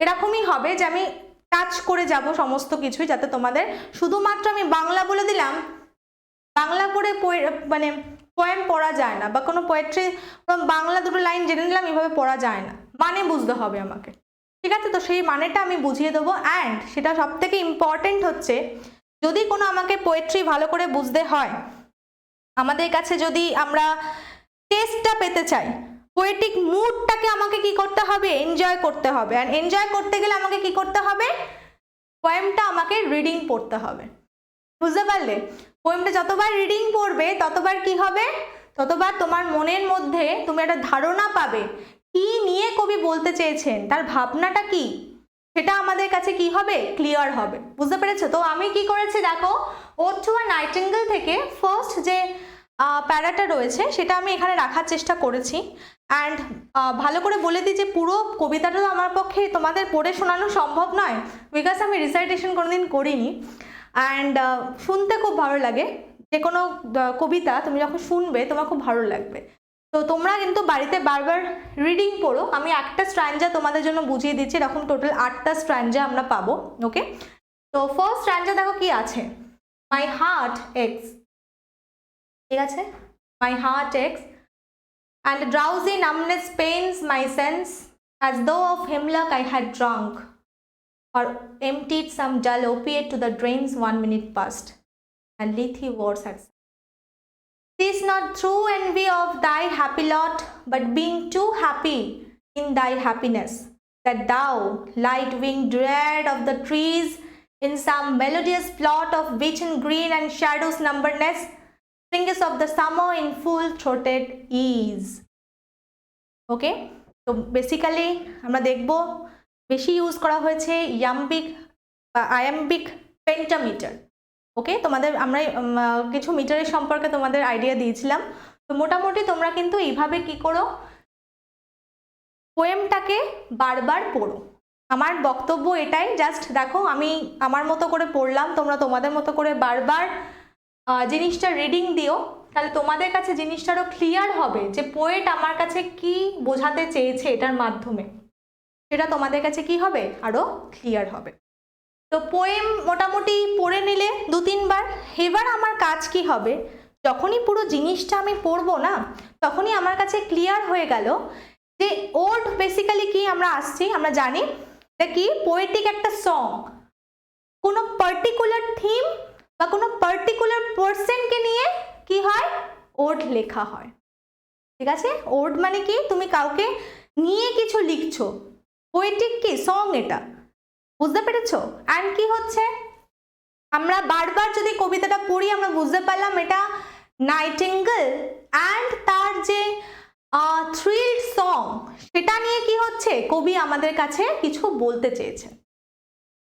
এরকমই হবে যে আমি টাচ করে যাব সমস্ত কিছুই, যাতে তোমাদের শুধুমাত্র আমি বাংলা বলে দিলাম, বাংলা করে মানে পোয়েম পড়া যায় না, বা কোনো পোয়েট্রি বাংলা দুটো লাইন জেনে নিলাম এভাবে পড়া যায় না, মানে বুঝতে হবে আমাকে, ঠিক আছে। তো সেই মানেটা আমি বুঝিয়ে দেবো। অ্যান্ড সেটা সব থেকে ইম্পর্টেন্ট হচ্ছে যদি কোনো আমাকে পোয়েট্রি ভালো করে বুঝতে হয়, আমাদের কাছে যদি আমরা টেস্টটা পেতে চাই, পোয়েটিক মুডটাকে আমাকে কি করতে হবে, এনজয় করতে হবে। আর এনজয় করতে গেলে আমাকে কি করতে হবে, পোয়েমটা আমাকে রিডিং পড়তে হবে, বুঝতে পারলে। পোয়েমটা যতবার রিডিং পড়বে ততবার কি হবে, ততবার তোমার মনের মধ্যে তুমি একটা ধারণা পাবে কি নিয়ে কবি বলতে চেয়েছেন, তার ভাবনাটা কি, সেটা আমাদের কাছে কি হবে, ক্লিয়ার হবে, বুঝতে পেরেছো। তো আমি কি করেছি দেখো, ওড টু আ নাইটিঙ্গেল থেকে ফার্স্ট যে প্যারাটা রয়েছে সেটা আমি এখানে রাখার চেষ্টা করেছি। অ্যান্ড ভালো করে বলে দিই যে পুরো কবিতাটা তো আমার পক্ষে তোমাদের পড়ে শোনানো সম্ভব নয়, বিকজ আমি রিসাইটেশন কোনোদিন করিনি। অ্যান্ড শুনতে খুব ভালো লাগে, যে কোনো কবিতা তুমি যখন শুনবে তোমার খুব ভালো লাগবে। তো তোমরা কিন্তু বাড়িতে বারবার রিডিং পড়ো, আমি একটা স্ট্র্যাঞ্জা তোমাদের জন্য বুঝিয়ে দিচ্ছি, এরকম টোটাল 8টা স্ট্র্যাঞ্জা আমরা পাবো, ওকে। তো ফার্স্ট স্ট্র্যাঞ্জা দেখো কি আছে, মাই হার্ট এক্স, ঠিক আছে, my heart x and drowsy numbness pains my sense as though of hemlock I had drunk or emptied some dull opiate to the drains 1 minute past and Lethe wars at. 'Tis not true envy of thy happy lot, but being too happy in thy happiness, that thou, light winged dread of the trees, in some melodious plot of beach and green and shadows numberness, fingers of the summer in full throated ease. Okay, তো বেসিক্যালি আমরা দেখব বেশি ইউজ করা হয়েছে ইয়াম্বিক বা আয়াম্বিক পেন্টামিটার। ওকে, তোমাদের আমরা কিছু মিটারের সম্পর্কে তোমাদের আইডিয়া দিয়েছিলাম। তো মোটামুটি তোমরা কিন্তু এইভাবে কি করো, পোয়েমটাকে বারবার পড়ো। আমার বক্তব্য এটাই, জাস্ট দেখো আমি আমার মতো করে পড়লাম, তোমরা তোমাদের মতো করে বারবার জিনিসটা রিডিং দিও, তাহলে তোমাদের কাছে জিনিসটা আরও ক্লিয়ার হবে যে পোয়েট আমার কাছে কি বোঝাতে চেয়েছে এটার মাধ্যমে, সেটা তোমাদের কাছে কি হবে, আরও ক্লিয়ার হবে। তো পোয়েম মোটামুটি পড়ে নিলে 2-3 বার। এবার আমার কাজ কি হবে, যখনই পুরো জিনিসটা আমি পড়বো না, তখনই আমার কাছে ক্লিয়ার হয়ে গেল যে ওড বেসিক্যালি কি আমরা আসছি, আমরা জানি এটা কি পোয়েটিক একটা সং, কোনো পার্টিকুলার থিম বা কোনো পার্টিকুলার পার্সনকে নিয়ে কি হয়, ওড লেখা হয়। ঠিক আছে, ওড মানে কি তুমি কাউকে নিয়ে কিছু লিখছো, পোয়েটিক কি সং, এটা বুঝতে পেরেছো? অ্যান্ড কি হচ্ছে, আমরা বারবার যদি কবিতাটা পড়ি আমরা বুঝতে পারলাম এটা নাইটিঙ্গেল অ্যান্ড তার যে থ্রিল্ড সং, সেটা নিয়ে কি হচ্ছে, কবি আমাদের কাছে কিছু বলতে চেয়েছেন।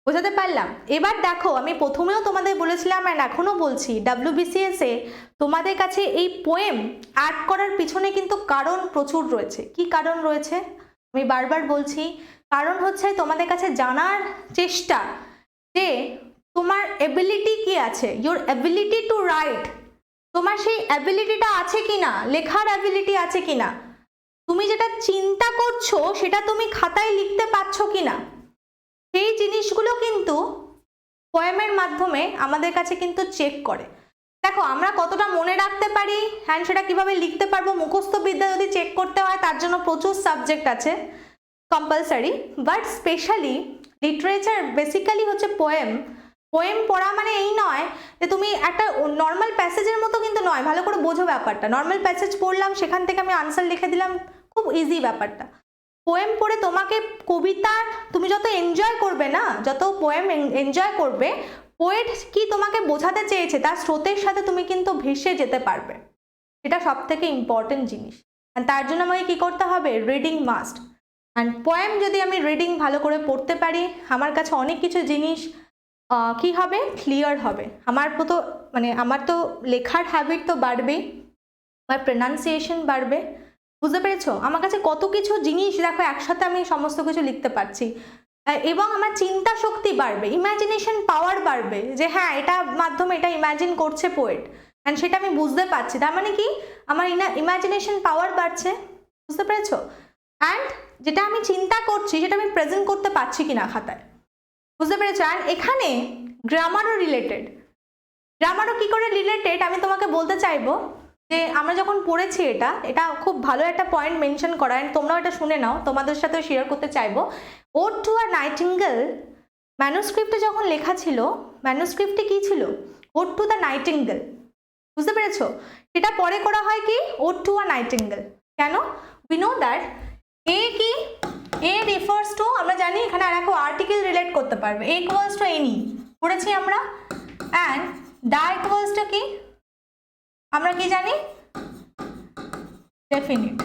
বোঝাতে পারলাম? এবার দেখো, আমি প্রথমেও তোমাদের বলেছিলাম অ্যান্ড এখনও বলছি, WBCS এ তোমাদের কাছে এই পোয়েম অ্যাড করার পিছনে কিন্তু কারণ প্রচুর রয়েছে। কি কারণ রয়েছে আমি বারবার বলছি, কারণ হচ্ছে তোমাদের কাছে জানার চেষ্টা যে তোমার এবিলিটি কি আছে, ইউর এবিলিটি টু রাইট, তোমার সেই অ্যাবিলিটিটা আছে কিনা, লেখার অ্যাবিলিটি আছে কিনা, তুমি যেটা চিন্তা করছো সেটা তুমি খাতায় লিখতে পারছো কিনা, সেই জিনিসগুলো কিন্তু পোয়েমের মাধ্যমে আমাদের কাছে কিন্তু চেক করে। দেখো আমরা কতটা মনে রাখতে পারি অ্যান্ড সেটা কিভাবে লিখতে পারবো, মুখস্থ বিদ্যা যদি চেক করতে হয় তার জন্য প্রচুর সাবজেক্ট আছে compulsory, but specially literature basically হচ্ছে পোয়েম। পোয়েম পড়া মানে এই নয় যে তুমি একটা নর্মাল প্যাসেজের মতো কিন্তু নয়, ভালো করে বোঝো ব্যাপারটা। নর্মাল প্যাসেজ পড়লাম, সেখান থেকে আমি আনসার লিখে দিলাম, খুব ইজি ব্যাপারটা। পোয়েম পড়ে তোমাকে কবিতা তুমি যত এনজয় করবে না, যত পোয়েম এনজয় করবে, পোয়েট কি তোমাকে বোঝাতে চেয়েছে তার স্রোতের সাথে তুমি কিন্তু ভেসে যেতে পারবে। এটা সব থেকে ইম্পর্টেন্ট জিনিস। আর তার জন্য আমাকে কী করতে হবে, রিডিং মাস্ট। অ্যান্ড পোয়েম যদি আমি রিডিং ভালো করে পড়তে পারি, আমার কাছে অনেক কিছু জিনিস কি হবে, ক্লিয়ার হবে। আমার তো লেখার হ্যাবিট তো বাড়বেই, আমার প্রনাউন্সিয়েশন বাড়বে, বুঝতে পেরেছো? আমার কাছে কত কিছু জিনিস দেখো একসাথে আমি সমস্ত কিছু লিখতে পারছি, এবং আমার চিন্তা শক্তি বাড়বে, ইমাজিনেশন পাওয়ার বাড়বে, যে হ্যাঁ এটা মাধ্যমে এটা ইমাজিন করছে পোয়েট, অ্যান্ড সেটা আমি বুঝতে পারছি। তার মানে কি আমার ইমাজিনেশন পাওয়ার বাড়ছে, বুঝতে পেরেছো? অ্যান্ড যেটা আমি চিন্তা করছি সেটা আমি প্রেজেন্ট করতে পারছি কিনা খাতায়, বুঝতে পেরেছো? অ্যান্ড এখানে গ্রামারও রিলেটেড। গ্রামারও কী করে রিলেটেড আমি তোমাকে বলতে চাইবো যে আমরা যখন পড়েছি এটা খুব ভালো একটা পয়েন্ট মেনশন করা, অ্যান্ড তোমরাও এটা শুনে নাও, তোমাদের সাথেও শেয়ার করতে চাইবো। ওড টু আ নাইটিঙ্গেল ম্যানুস্ক্রিপ্টে যখন লেখা ছিল, ম্যানুস্ক্রিপ্টে কী ছিল, ওড টু দ্য নাইটিঙ্গেল, বুঝতে পেরেছো? এটা পরে করা হয় কি, ওড টু আ নাইটিঙ্গেল। কেন? উই নো দ্যাট এ কি, এ রিফার্স টু, আমরা জানি এখানে আর একটা আর্টিকেল রিলেট করতে পারবে, এ ইকুয়ালস টু এনি পড়েছি আমরা, অ্যান্ড দা ইকুয়ালস টু কি আমরা কি জানি, ডেফিনিট,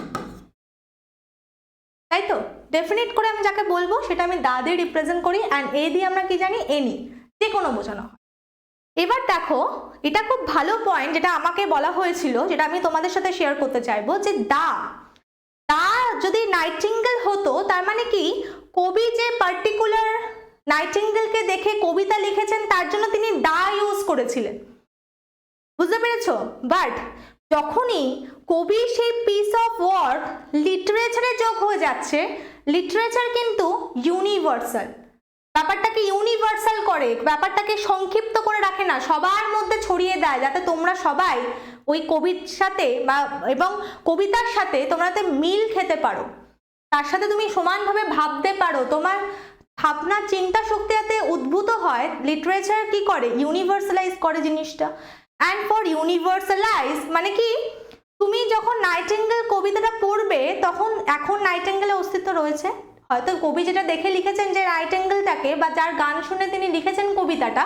তাই তো? ডেফিনিট করে আমি যাকে বলবো সেটা আমি দা দিয়ে রিপ্রেজেন্ট করি, অ্যান্ড এ দিয়ে আমরা কি জানি, এনি, যে কোনো বোঝানো হয়। এবার দেখো এটা খুব ভালো পয়েন্ট যেটা আমাকে বলা হয়েছিল, যেটা আমি তোমাদের সাথে শেয়ার করতে চাইবো, যে দা যদি নাইটিঙ্গেল হতো তার মানে কি কবি যে পার্টিকুলার নাইটিঙ্গেলকে দেখে কবিতা লিখেছেন তার জন্য তিনি দা ইউজ করেছিলেন, বুঝতে পেরেছো? বাট যখনই কবি সেই পিস অফ ওয়ার্ক লিটারেচারে যোগ হয়ে যাচ্ছে, লিটারেচার কিন্তু ইউনিভার্সাল, ব্যাপারটাকে ইউনিভার্সাল করে, ব্যাপারটাকে সংক্ষিপ্ত করে রাখে না, সবার মধ্যে ছড়িয়ে দেয়, যাতে তোমরা সবাই ওই কবির সাথে এবং কবিতার সাথে তোমরা মিল খেতে পারো, তার সাথে তুমি সমানভাবে ভাবতে পারো, তোমার ভাবনা চিন্তা শক্তি যাতে উদ্ভূত হয়। লিটারেচার কি করে, ইউনিভার্সালাইজ করে জিনিসটা। অ্যান্ড ফর ইউনিভার্সালাইজ মানে কি, তুমি যখন নাইটিঙ্গেল কবিতাটা পড়বে তখন, এখন নাইটিঙ্গেলের অস্তিত্ব রয়েছে, হয়তো কবি যেটা দেখে লিখেছেন যে নাইটিঙ্গেলটাকে, বা যার গান শুনে তিনি লিখেছেন কবিতাটা,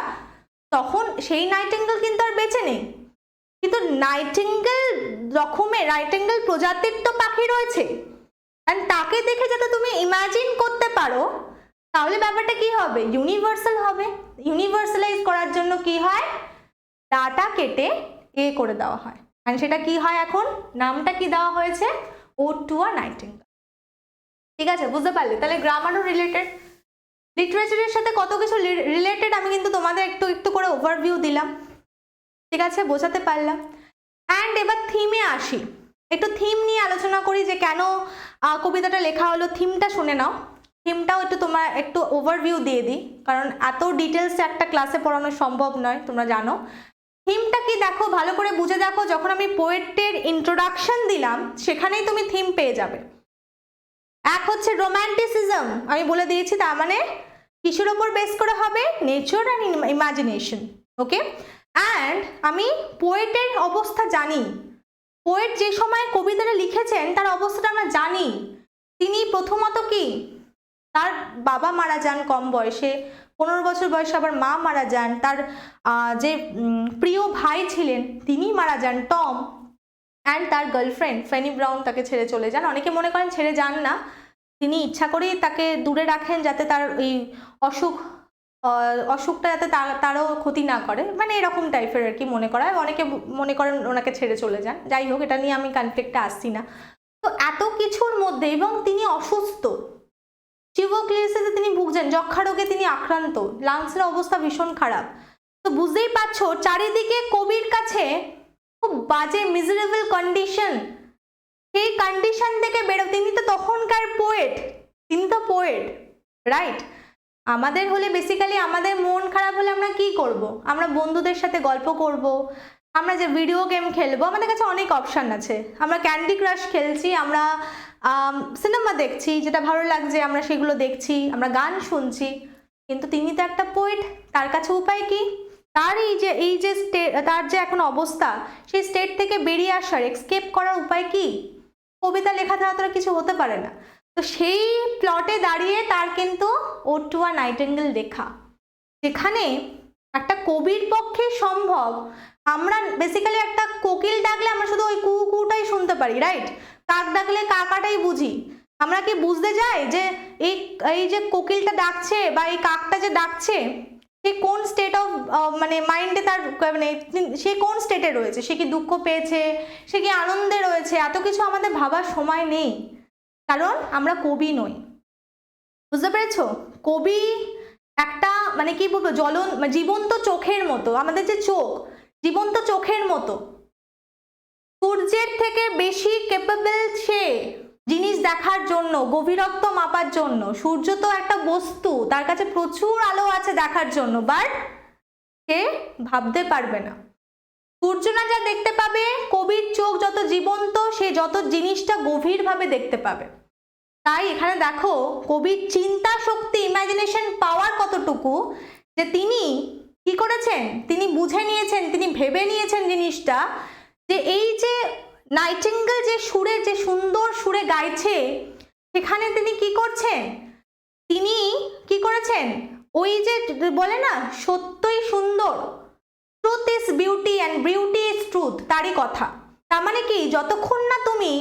তখন সেই নাইটিঙ্গেল কিন্তু আর বেঁচে নেই। কিন্তু নাইটিঙ্গেল প্রজাতির তো পাখি রয়েছে, অ্যান্ড তাকে দেখে যাতে তুমি ইমাজিন করতে পারো, তাহলে ব্যাপারটা কি হবে? ইউনিভার্সাল হবে। ইউনিভার্সালাইজ করার জন্য কি হয়? ডাটা কেটে করে দেওয়া হয়, অ্যান্ড সেটা কি হয়? এখন নামটা কি দেওয়া হয়েছে? Ode to a nightingale. ঠিক আছে, বুঝতে পারলে? তাহলে গ্রামারও রিলেটেড, লিটারেচারের সাথে কত কিছু রিলেটেড আমি কিন্তু তোমাদের একটু একটু করে ওভারভিউ দিলাম। ঠিক আছে, বোঝাতে পারলাম। অ্যান্ড এবার থিমে আসি, একটু থিম নিয়ে আলোচনা করি যে কেন কবিতাটা লেখা হলো। থিমটা শুনে নাও, থিমটাও একটু তোমার একটু ওভারভিউ দিয়ে দিই, কারণ এত ডিটেলস একটা ক্লাসে পড়ানো সম্ভব নয়, তোমরা জানো। থিমটা কি দেখো, ভালো করে বুঝে দেখো। যখন আমি পোয়েটের ইন্ট্রোডাকশন দিলাম, সেখানেই তুমি থিম পেয়ে যাবে। এক হচ্ছে রোম্যান্টিসিজম, আমি বলে দিয়েছি, তার মানে কিসের ওপর বেস করে হবে? Nature and imagination. Okay, and আমি পোয়েটের অবস্থা জানি। পোয়েট যে সময় কবিতাটা লিখেছেন তার অবস্থাটা আমরা জানি। তিনি প্রথমত কি, তার বাবা মারা যান কম বয়সে, 15 বছর বয়সে আবার মা মারা যান, তার যে প্রিয় ভাই ছিলেন তিনি মারা যান, টম, অ্যান্ড তার গার্লফ্রেন্ড ফেনি ব্রাউন তাকে ছেড়ে চলে যান। অনেকে মনে করেন ছেড়ে যান না, তিনি ইচ্ছা করেই তাকে দূরে রাখেন যাতে তার ওই অসুখটা যাতে তারও ক্ষতি না করে, মানে এরকম টাইপের আর কি মনে করা হয়। অনেকে মনে করেন ওনাকে ছেড়ে চলে যান। যাই হোক, এটা নিয়ে আমি কনফ্লিক্টে আসছি না। তো এত কিছুর মধ্যে, এবং তিনি অসুস্থ, চিউবোক্লিয়াসিসে তিনি ভুগছেন, যক্ষা রোগে তিনি আক্রান্ত, লাংসের অবস্থা ভীষণ খারাপ। তো বুঝতেই পারছো চারিদিকে কবির কাছে খুব বাজে মিজারেবল কন্ডিশন। সেই কন্ডিশন থেকে তিনি তো তখনকার পোয়েট, তিনি তো পোয়েট, রাইট? আমাদের হলে বেসিক্যালি আমাদের মন খারাপ হলে আমরা কি করব? আমরা বন্ধুদের সাথে গল্প করব, আমরা যে ভিডিও গেম খেলবো, আমাদের কাছে অনেক অপশান আছে। আমরা ক্যান্ডি ক্রাশ খেলছি, আমরা সিনেমা দেখছি, যেটা ভালো লাগছে আমরা সেগুলো দেখছি, আমরা গান শুনছি। কিন্তু তিনি তো একটা পোয়েট, তার কাছে উপায় কি? তার এই যে তার যে এখন অবস্থা, সেই স্টেট থেকে বেরিয়ে আসার, এক্সকেপ করার উপায় কি? কবিতা লেখা ছাড়া তো কিছু হতে পারে না। তো সেই প্লটে দাঁড়িয়ে তার কিন্তু ওড টু আ নাইটিঙ্গেল লেখা, যেখানে একটা কবির পক্ষে সম্ভব। আমরা বেসিক্যালি একটা কোকিল ডাকলে আমরা শুধু ওই কুটাই শুনতে পারি, রাইট? কাক ডাকলে কাকাটাই বুঝি। আমরা কি বুঝতে যাই যে এই যে কোকিলটা ডাকছে বা এই কাকটা যে ডাকছে, সে কোন স্টেট অফ মানে মাইন্ডে, তার মানে সে কোন স্টেটে রয়েছে? সে কি দুঃখ পেয়েছে, সে কি আনন্দে রয়েছে? এত কিছু আমাদের ভাবার সময় নেই, কারণ আমরা কবি নই। বুঝতে পেরেছ? কবি একটা মানে কি বলবো, জীবন্ত চোখের মতো। আমাদের যে চোখ, জীবন্ত চোখের মতো। সূর্যের থেকে বেশি ক্যাপেবল সে জিনিস দেখার জন্য, গভীরত্ব মাপার জন্য। সূর্য তো একটা বস্তু, তার কাছে প্রচুর আলো আছে দেখার জন্য, বাট সে ভাবতে পারবে না। সূর্য না যা দেখতে পাবে, কবির চোখ যত জীবন্ত, সে যত জিনিসটা গভীরভাবে দেখতে পাবে। তাই এখানে দেখো কবির চিন্তা শক্তি, ইমাজিনেশন পাওয়ার কতটুকু, যে তিনি কি করেছেন? তিনি বুঝে নিয়েছেন, তিনি ভেবে নিয়েছেন জিনিসটা, যে এই যে নাইটিঙ্গেল যে সুরে, যে সুন্দর সুরে গাইছে, সেখানে তিনি কি করছেন? তিনি কি করেছেন? ওই যে বলে না, সত্যই সুন্দর, truth is beauty and beauty is truth, তারই কথা। তার মানে কি, যতক্ষণ না তুমি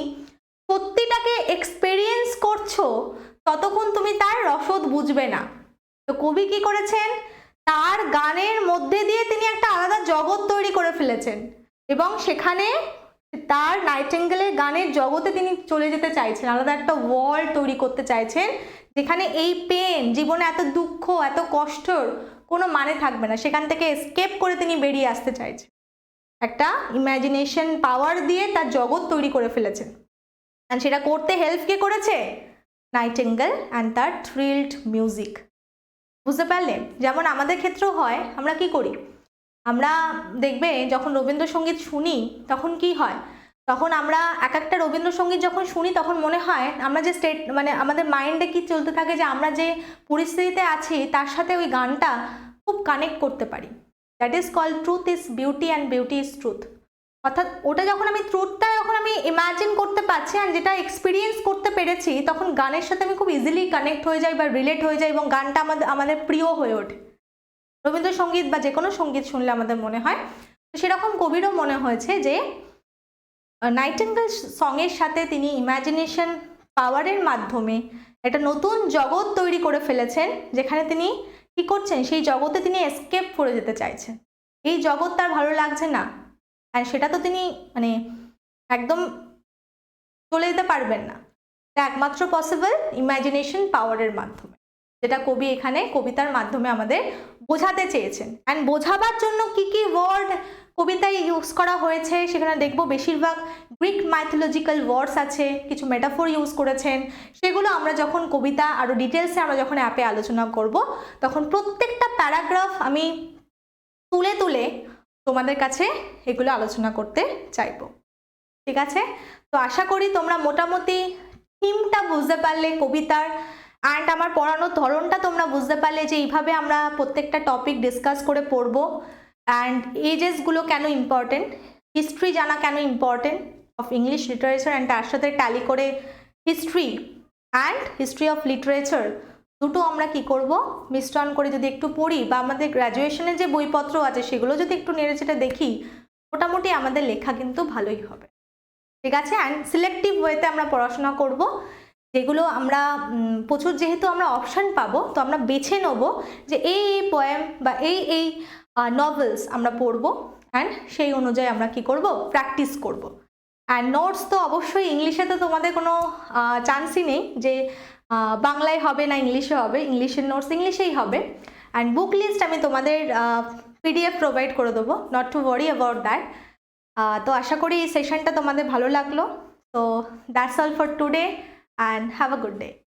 সত্যিটাকে এক্সপেরিয়েন্স করছো, ততক্ষণ তুমি তার রসদ বুঝবে না। তো কবি কি করেছেন? তার গানের মধ্যে দিয়ে তিনি একটা আলাদা জগৎ তৈরি করে ফেলেছেন, এবং সেখানে তার নাইটিঙ্গেলের গানের জগতে তিনি চলে যেতে চাইছেন, আলাদা একটা ওয়ার্ল্ড তৈরি করতে চাইছেন, যেখানে এই পেন, জীবনে এত দুঃখ, এত কষ্টর কোনো মানে থাকবে না, সেখান থেকে এসকেপ করে তিনি বেরিয়ে আসতে চাইছেন। একটা ইমাজিনেশন পাওয়ার দিয়ে তার জগৎ তৈরি করে ফেলেছেন, আর সেটা করতে হেল্প কে করেছে? নাইটিঙ্গেল অ্যান্ড তার থ্রিলড মিউজিক। বুঝতে পারলে? যেমন আমাদের ক্ষেত্রেও হয়, আমরা কি করি, আমরা দেখবে যখন রবীন্দ্রসঙ্গীত শুনি তখন কি হয়, তখন আমরা একটা রবীন্দ্রসঙ্গীত যখন শুনি তখন মনে হয় আমরা যে স্টেট, মানে আমাদের মাইন্ডে কি চলতে থাকে, যে আমরা যে পরিস্থিতিতে আছি তার সাথে ওই গানটা খুব কানেক্ট করতে পারি। That is called truth is beauty and beauty is truth. অর্থাৎ ওটা যখন আমি ট্রুথটা যখন আমি ইমাজিন করতে পারছি আর যেটা এক্সপিরিয়েন্স করতে পেরেছি, তখন গানের সাথে আমি খুব ইজিলি কানেক্ট হয়ে যাই বা রিলেট হয়ে যাই এবং গানটা আমাদের প্রিয় হয়ে ওঠে। রবীন্দ্রসঙ্গীত বা যে কোনো সঙ্গীত শুনলে আমাদের মনে হয়, তো সেরকম কবিরও মনে হয়েছে যে নাইটিঙ্গেল সঙের সাথে তিনি ইমাজিনেশন পাওয়ারের মাধ্যমে একটা নতুন জগৎ তৈরি করে ফেলেছেন, যেখানে তিনি কি করছেন, সেই জগতে তিনি এসকেপ করে যেতে চাইছেন। এই জগৎ তার ভালো লাগছে না, আর সেটা তো তিনি মানে একদম চলে যেতে পারবেন না। এটা একমাত্র পসিবল ইমাজিনেশন পাওয়ারের মাধ্যমে, যেটা কবি এখানে কবিতার মাধ্যমে আমাদের বোঝাতে চেয়েছেন। অ্যান্ড বোঝাবার জন্য কি কি ওয়ার্ড কবিতায় ইউজ করা হয়েছে সেখানে দেখব বেশিরভাগ গ্রিক মাইথোলজিক্যাল ওয়ার্ডস আছে, কিছু মেটাফোর ইউজ করেছেন। সেগুলো আমরা যখন কবিতা আরও ডিটেলসে আমরা যখন অ্যাপে আলোচনা করব, তখন প্রত্যেকটা প্যারাগ্রাফ আমি তুলে তুলে তোমাদের কাছে এগুলো আলোচনা করতে চাইবো। ঠিক আছে, তো আশা করি তোমরা মোটামুটি থিমটা বুঝতে পারলে কবিতার, অ্যান্ড আমার পড়ানোর ধরনটা তোমরা বুঝতে পারলে যে এইভাবে আমরা প্রত্যেকটা টপিক ডিসকাস করে পড়বো। অ্যান্ড এজেসগুলো কেন ইম্পর্টেন্ট, হিস্ট্রি জানা কেন important of English literature, and তার সাথে ট্যালি করে history and history of literature দুটো আমরা কি করব, মিশ্রণ করে যদি একটু পড়ি বা আমাদের গ্র্যাজুয়েশনের যে বইপত্র আছে সেগুলো যদি একটু নেড়েচেড়ে দেখি, মোটামুটি আমাদের লেখা কিন্তু ভালোই হবে। ঠিক আছে, অ্যান্ড সিলেক্টিভ ওয়েতে আমরা পড়াশোনা করব, যেগুলো আমরা প্রচুর যেহেতু আমরা অপশান পাবো, তো আমরা বেছে নেব যে এই পোয়েম বা এই নভেলস আমরা পড়বো, অ্যান্ড সেই অনুযায়ী আমরা কি করব, প্র্যাকটিস করব। অ্যান্ড নোটস তো অবশ্যই ইংলিশে তো তোমাদের কোনো চান্সই নেই যে বাংলায় হবে না ইংলিশে হবে, ইংলিশের নোটস ইংলিশেই হবে। অ্যান্ড বুক লিস্ট আমি তোমাদের PDF প্রোভাইড করে দেবো, not to worry about that. তো আশা করি এই সেশনটা তোমাদের ভালো লাগলো। তো that's all for today, and have a good day.